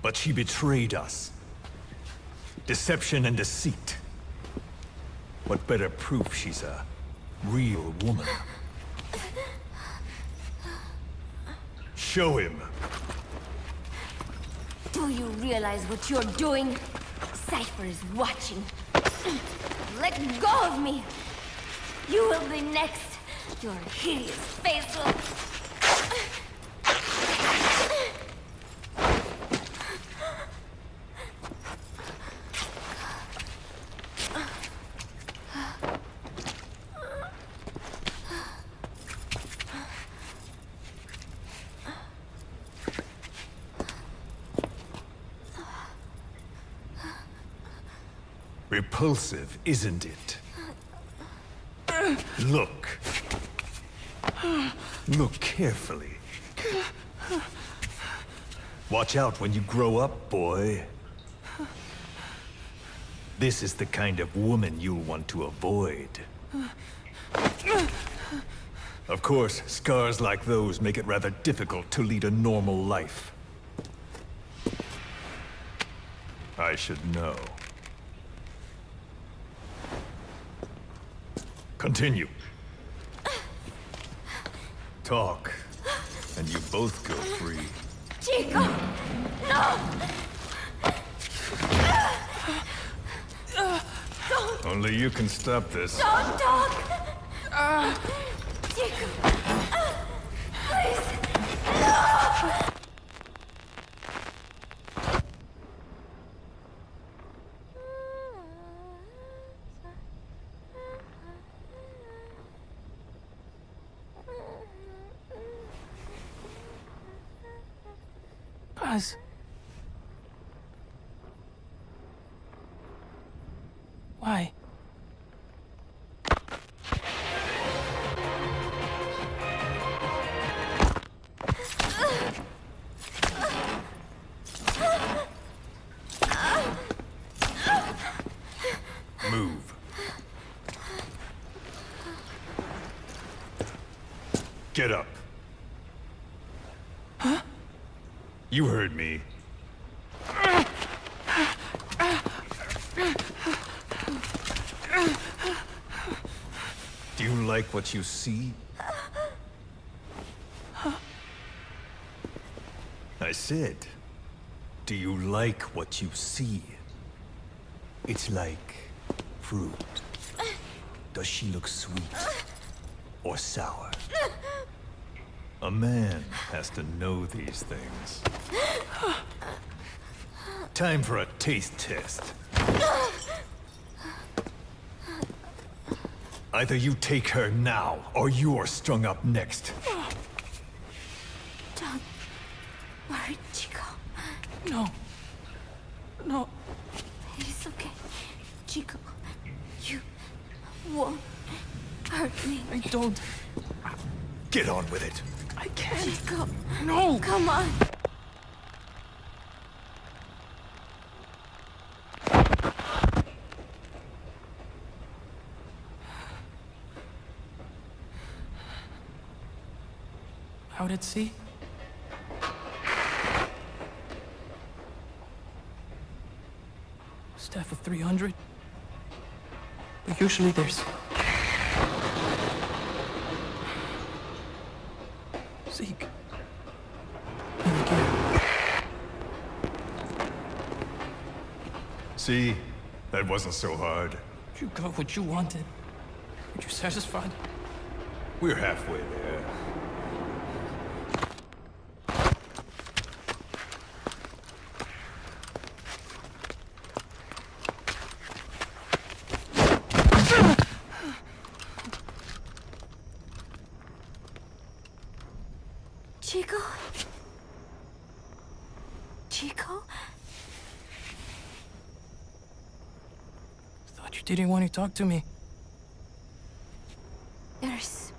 But she betrayed us. Deception and deceit. What better proof she's a real woman? Show him. Do you realize what you're doing? Cypher is watching. Let go of me! You will be next. Your hideous face will... Repulsive, isn't it? Look. Look carefully. Watch out when you grow up, boy. This is the kind of woman you'll want to avoid. Of course, scars like those make it rather difficult to lead a normal life. I should know. Continue. Talk, and you both go free. Chico! No! Only you can stop this. Don't talk! Chico! Please! No! Buzz. Why? Move. Get up. Huh? You heard me. Do you like what you see? I said, do you like what you see? It's like fruit. Does she look sweet or sour? A man has to know these things. Time for a taste test. Either you take her now, or you're strung up next. Don't worry, Chico. No. No. It's okay. Chico, you won't hurt me. I don't. Get on with it. I can't. Chico, No! come on. Out at sea? Staff of 300? But usually there's... Zeke. And again. See? That wasn't so hard. You got what you wanted. Are you satisfied? We're halfway there. Chico? Chico? Thought you didn't want to talk to me. There's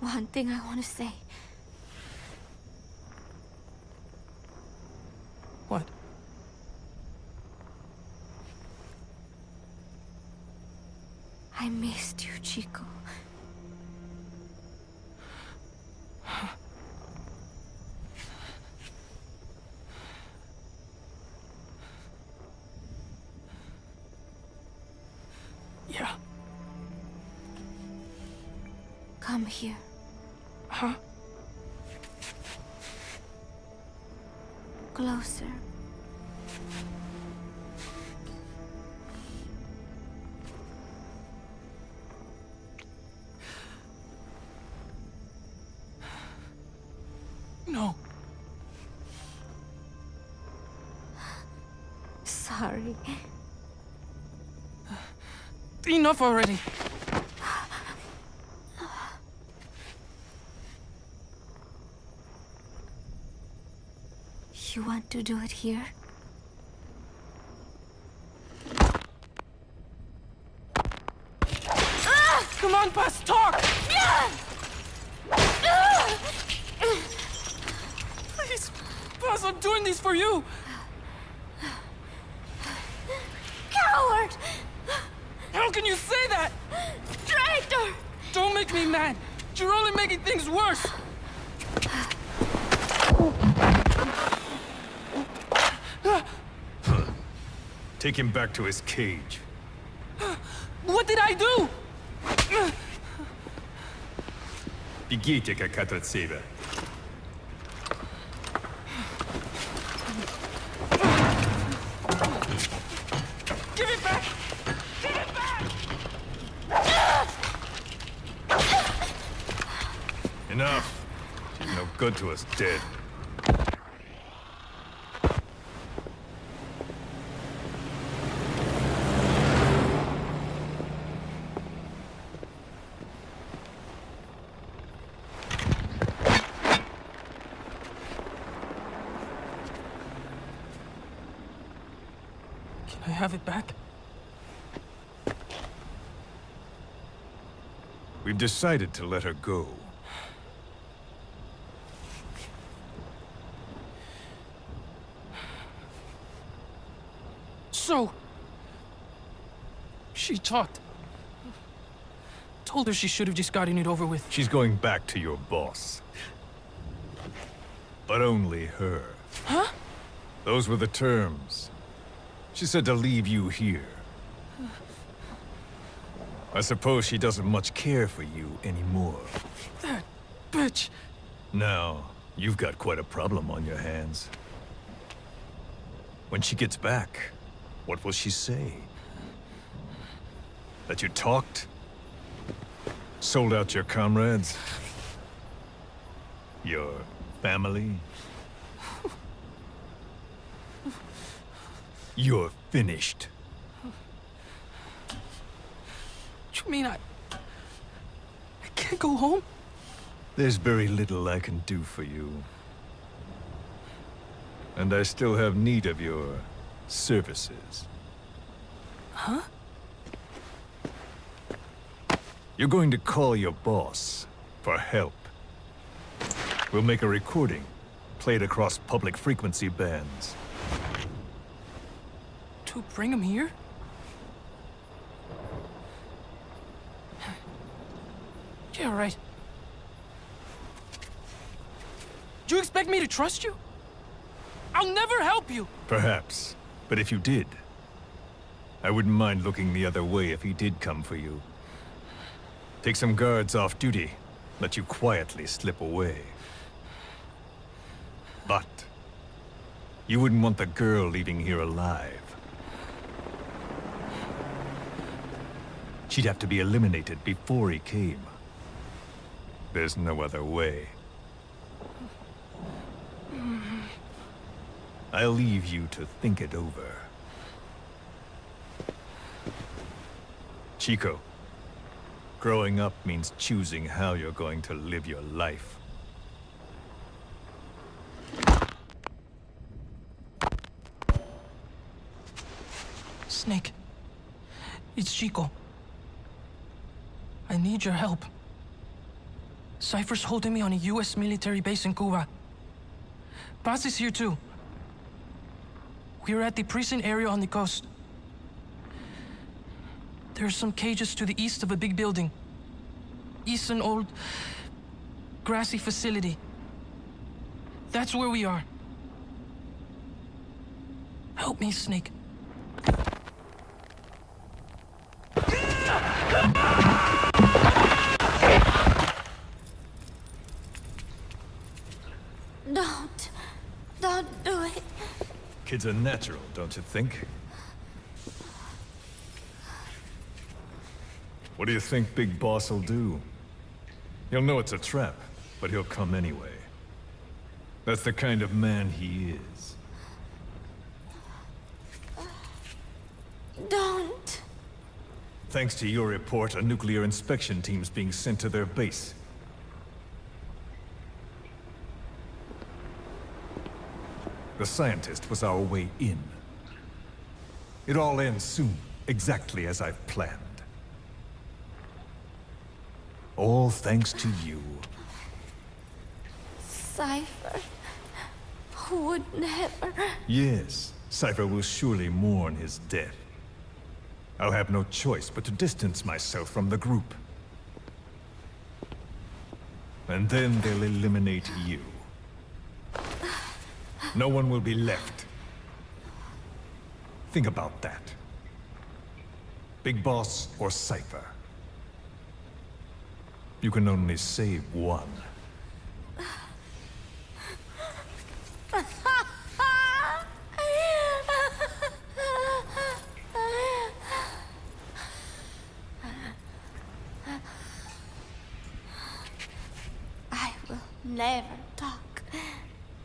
one thing I want to say. What? I missed you, Chico. Yeah. Come here. Huh? Closer. No. Sorry. Enough already. You want to do it here? Come on, Paz, talk! Please, Paz, I'm doing this for you. Coward! How can you say that? Traitor! Don't make me mad. You're only making things worse. Take him back to his cage. What did I do? Бегите, как от себя. Give it back! Give it back! Enough. She's no good to us dead. Can I have it back? We've decided to let her go. So... she talked. Told her she should have just gotten it over with. She's going back to your boss. But only her. Huh? Those were the terms. She said to leave you here. I suppose she doesn't much care for you anymore. That bitch. Now, you've got quite a problem on your hands. When she gets back, what will she say? That you talked? Sold out your comrades? Your family? You're finished. You mean I go home? There's very little I can do for you. And I still have need of your services. Huh? You're going to call your boss for help. We'll make a recording, play it across public frequency bands. To bring him here? Yeah, right. Do you expect me to trust you? I'll never help you! Perhaps. But if you did, I wouldn't mind looking the other way if he did come for you. Take some guards off duty, let you quietly slip away. But you wouldn't want the girl leaving here alive. She'd have to be eliminated before he came. There's no other way. I'll leave you to think it over. Chico, growing up means choosing how you're going to live your life. Snake. It's Chico. I need your help. Cypher's holding me on a US military base in Cuba. Paz is here too. We're at the prison area on the coast. There are some cages to the east of a big building. East an old, grassy facility. That's where we are. Help me, Snake. Don't do it. Kids are natural, don't you think? What do you think Big Boss will do? He'll know it's a trap, but he'll come anyway. That's the kind of man he is. Don't. Thanks to your report, a nuclear inspection team's being sent to their base. The scientist was our way in. It all ends soon, exactly as I've planned. All thanks to you. Cypher would never. Yes, Cypher will surely mourn his death. I'll have no choice but to distance myself from the group. And then they'll eliminate you. No one will be left. Think about that. Big Boss or Cypher. You can only save one. I will never talk.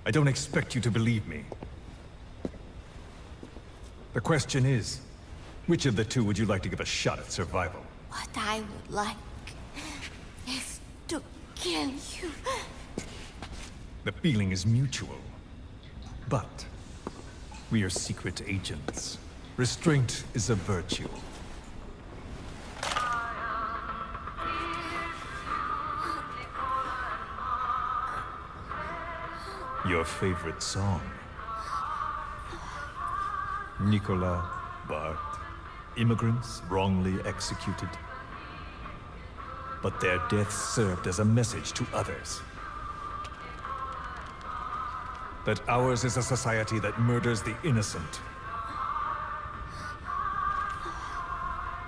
I don't expect you to believe me. The question is, which of the two would you like to give a shot at survival? What I would like is to kill you. The feeling is mutual. But we are secret agents. Restraint is a virtue. Your favorite song? Nicola, Bart, immigrants wrongly executed. But their deaths served as a message to others. That ours is a society that murders the innocent.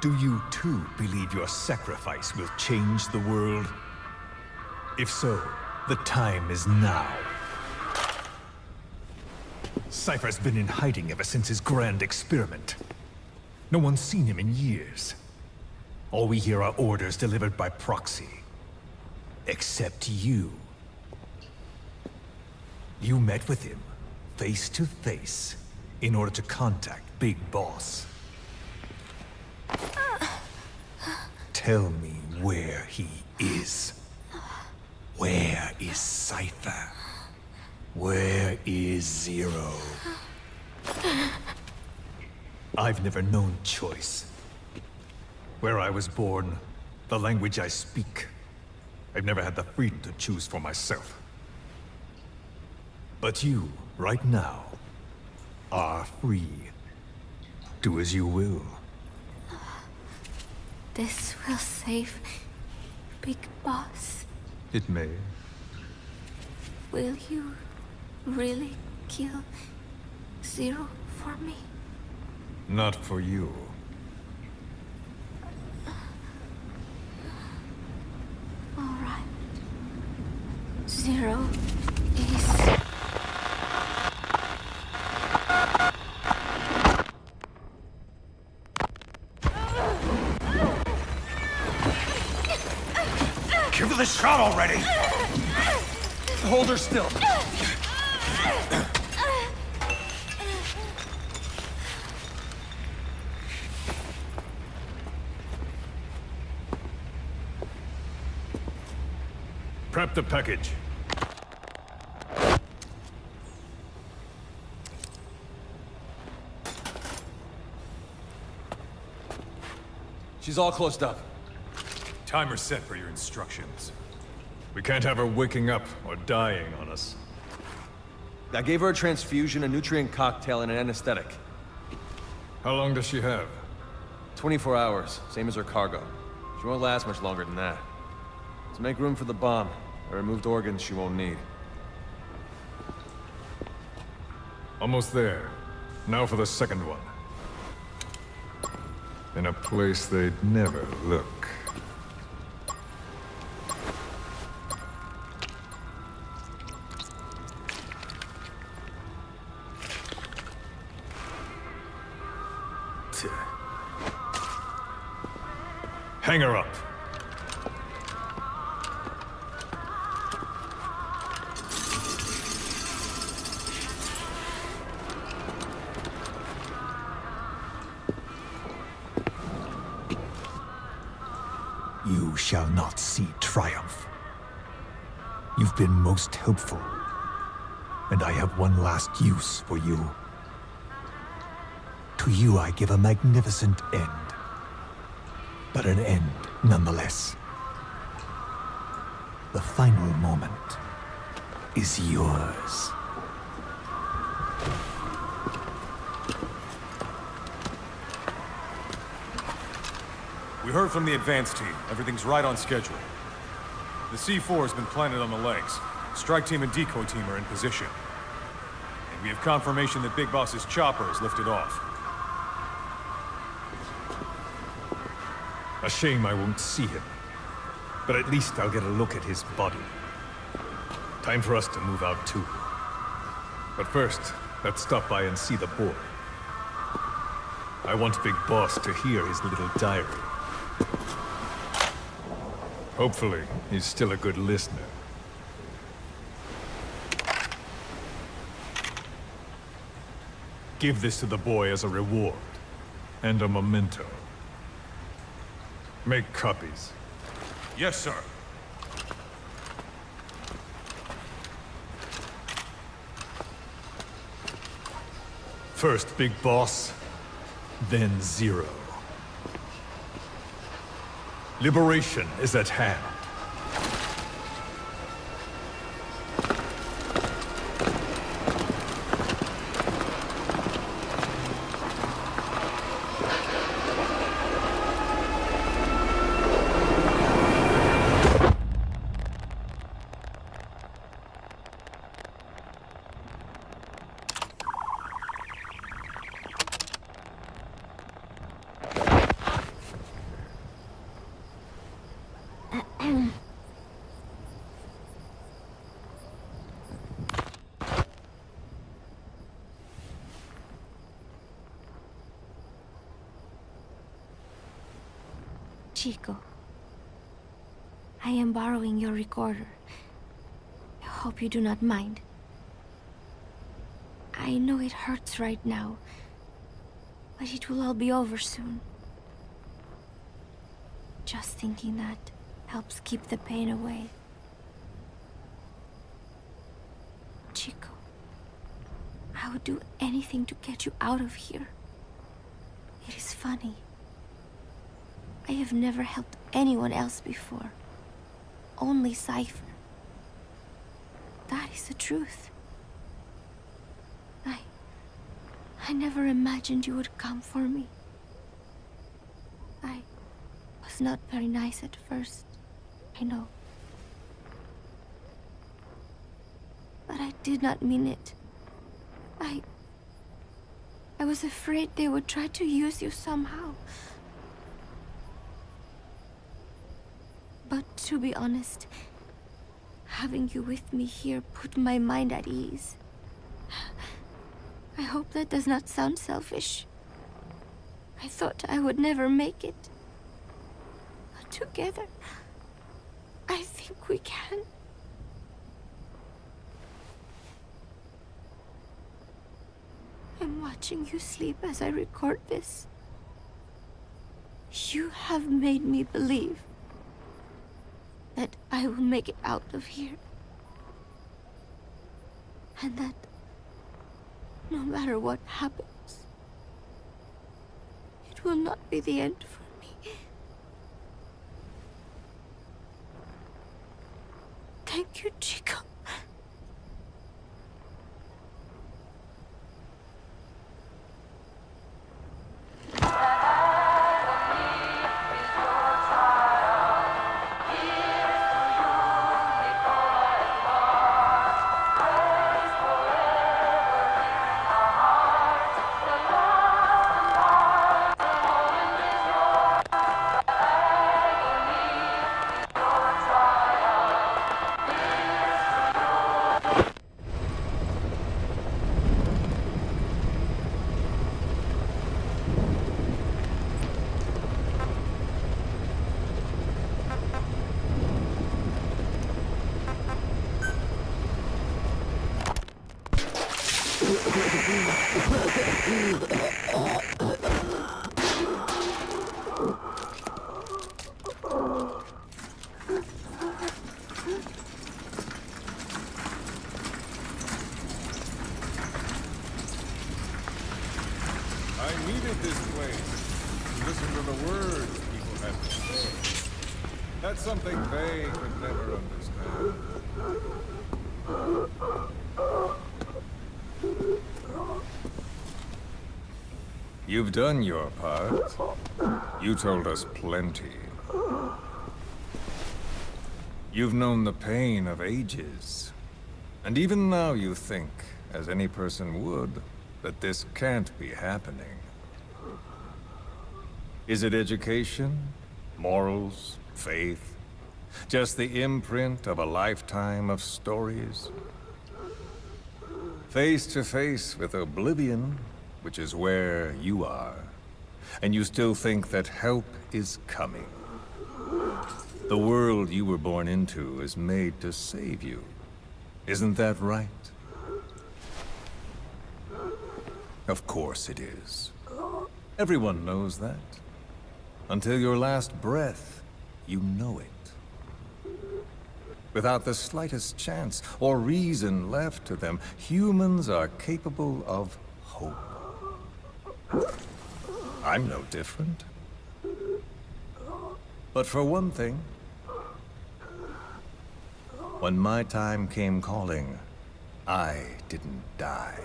Do you too believe your sacrifice will change the world? If so, the time is now. Cypher's been in hiding ever since his grand experiment. No one's seen him in years. All we hear are orders delivered by proxy. Except you. You met with him, face to face, in order to contact Big Boss. Tell me where he is? Where is Cypher? Where is Zero? I've never known choice. Where I was born, the language I speak, I've never had the freedom to choose for myself. But you, right now, are free. Do as you will. This will save Big Boss. It may. Will you really kill Zero for me? Not for you. All right. Zero is... Give her the shot already! Hold her still. Prep the package. She's all closed up. Timer set for your instructions. We can't have her waking up or dying on us. I gave her a transfusion, a nutrient cocktail, and an anesthetic. How long does she have? 24 hours, same as her cargo. She won't last much longer than that. To make room for the bomb, I removed organs she won't need. Almost there. Now for the second one. In a place they'd never look. Hang her up. You shall not see triumph. You've been most helpful, and I have one last use for you. To you I give a magnificent end, but an end nonetheless. The final moment is yours. We heard from the advance team. Everything's right on schedule. The C4 has been planted on the legs. Strike team and decoy team are in position. And we have confirmation that Big Boss's chopper is lifted off. A shame I won't see him. But at least I'll get a look at his body. Time for us to move out too. But first, let's stop by and see the boy. I want Big Boss to hear his little diary. Hopefully, he's still a good listener. Give this to the boy as a reward, and a memento. Make copies. Yes, sir. First Big Boss, then Zero. Liberation is at hand. Chico, I am borrowing your recorder. I hope you do not mind. I know it hurts right now, but it will all be over soon. Just thinking that helps keep the pain away. Chico, I would do anything to get you out of here. It is funny. I have never helped anyone else before. Only Cypher. That is the truth. I never imagined you would come for me. I was not very nice at first, I know. But I did not mean it. I was afraid they would try to use you somehow. But to be honest, having you with me here put my mind at ease. I hope that does not sound selfish. I thought I would never make it. But together, I think we can. I'm watching you sleep as I record this. You have made me believe that I will make it out of here. And that no matter what happens, it will not be the end for me. Thank you, Chico. I needed this place to listen to the words people had to say. That's something they could never understand. You've done your part. You told us plenty. You've known the pain of ages. And even now you think, as any person would, that this can't be happening. Is it education? Morals? Faith? Just the imprint of a lifetime of stories? Face to face with oblivion, which is where you are, and you still think that help is coming. The world you were born into is made to save you. Isn't that right? Of course it is. Everyone knows that. Until your last breath, you know it. Without the slightest chance or reason left to them, humans are capable of hope. I'm no different. But for one thing, when my time came calling, I didn't die.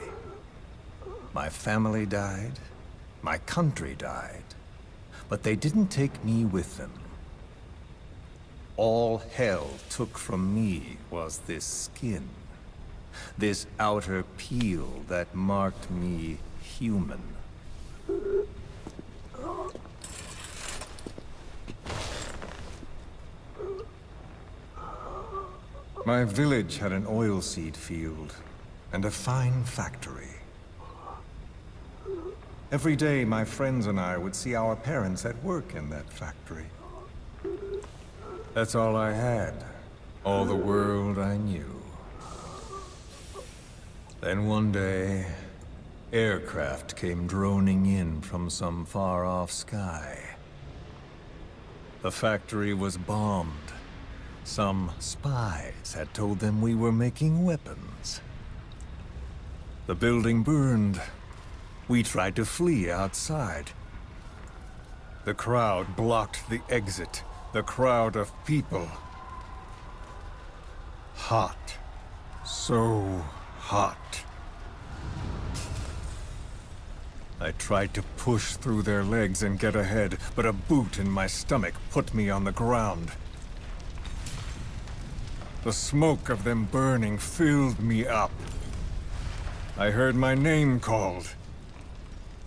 My family died, my country died, but they didn't take me with them. All hell took from me was this skin, this outer peel that marked me human. My village had an oilseed field and a fine factory. Every day, my friends and I would see our parents at work in that factory. That's all I had, all the world I knew. Then one day, aircraft came droning in from some far-off sky. The factory was bombed, Some spies had told them we were making weapons. The building burned. We tried to flee outside. The crowd blocked the exit. The crowd of people. Hot. So hot. I tried to push through their legs and get ahead, but a boot in my stomach put me on the ground. The smoke of them burning filled me up. I heard my name called,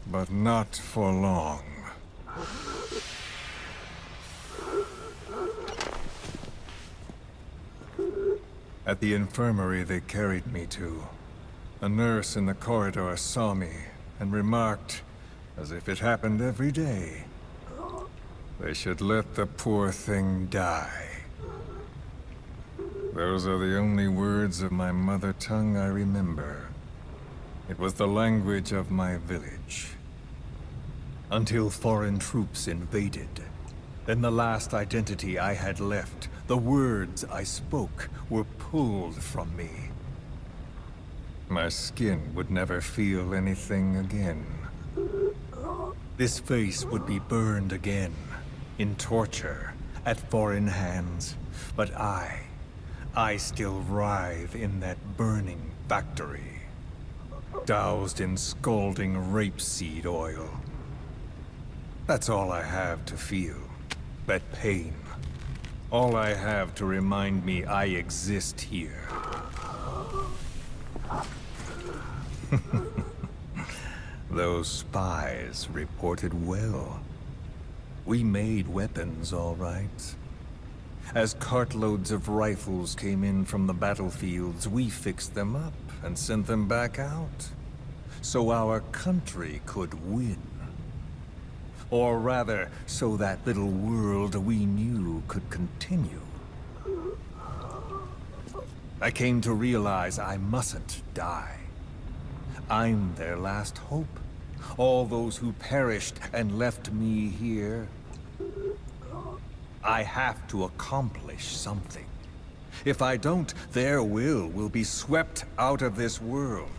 but not for long. At the infirmary they carried me to, a nurse in the corridor saw me and remarked, as if it happened every day, they should let the poor thing die. Those are the only words of my mother tongue I remember. It was the language of my village. Until foreign troops invaded. Then the last identity I had left, the words I spoke, were pulled from me. My skin would never feel anything again. This face would be burned again, in torture, at foreign hands. But I still writhe in that burning factory, doused in scalding rapeseed oil. That's all I have to feel, that pain. All I have to remind me I exist here. Those spies reported well. We made weapons, all right. As cartloads of rifles came in from the battlefields, we fixed them up and sent them back out. So our country could win. Or rather, so that little world we knew could continue. I came to realize I mustn't die. I'm their last hope. All those who perished and left me here. I have to accomplish something. If I don't, their will be swept out of this world.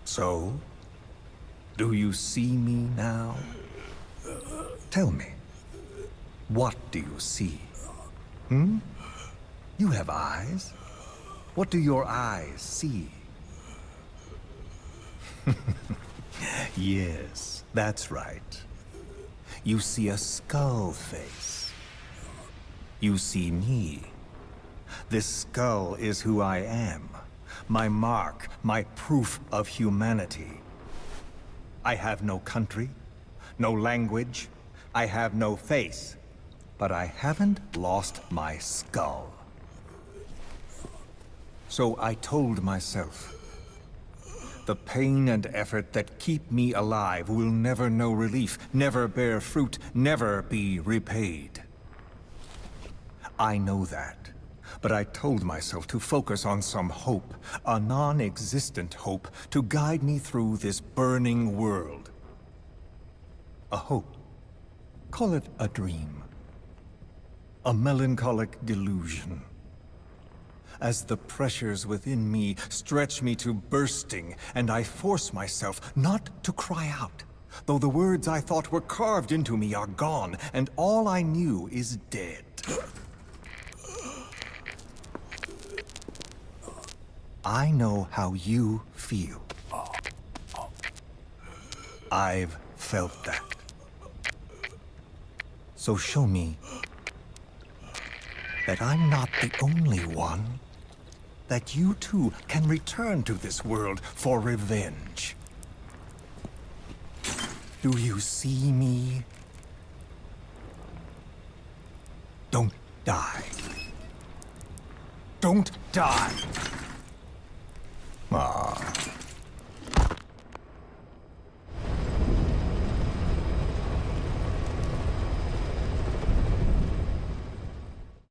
So, do you see me now? Tell me, what do you see? You have eyes? What do your eyes see? Yes, that's right. You see a skull face. You see me. This skull is who I am. My mark, my proof of humanity. I have no country, no language, I have no face, but I haven't lost my skull. So I told myself, the pain and effort that keep me alive will never know relief, never bear fruit, never be repaid. I know that. But I told myself to focus on some hope, a non-existent hope, to guide me through this burning world. A hope. Call it a dream. A melancholic delusion. As the pressures within me stretch me to bursting, and I force myself not to cry out, though the words I thought were carved into me are gone, and all I knew is dead. I know how you feel. I've felt that. So show me that I'm not the only one. That you too can return to this world for revenge. Do you see me? Don't die. Don't die! Ah.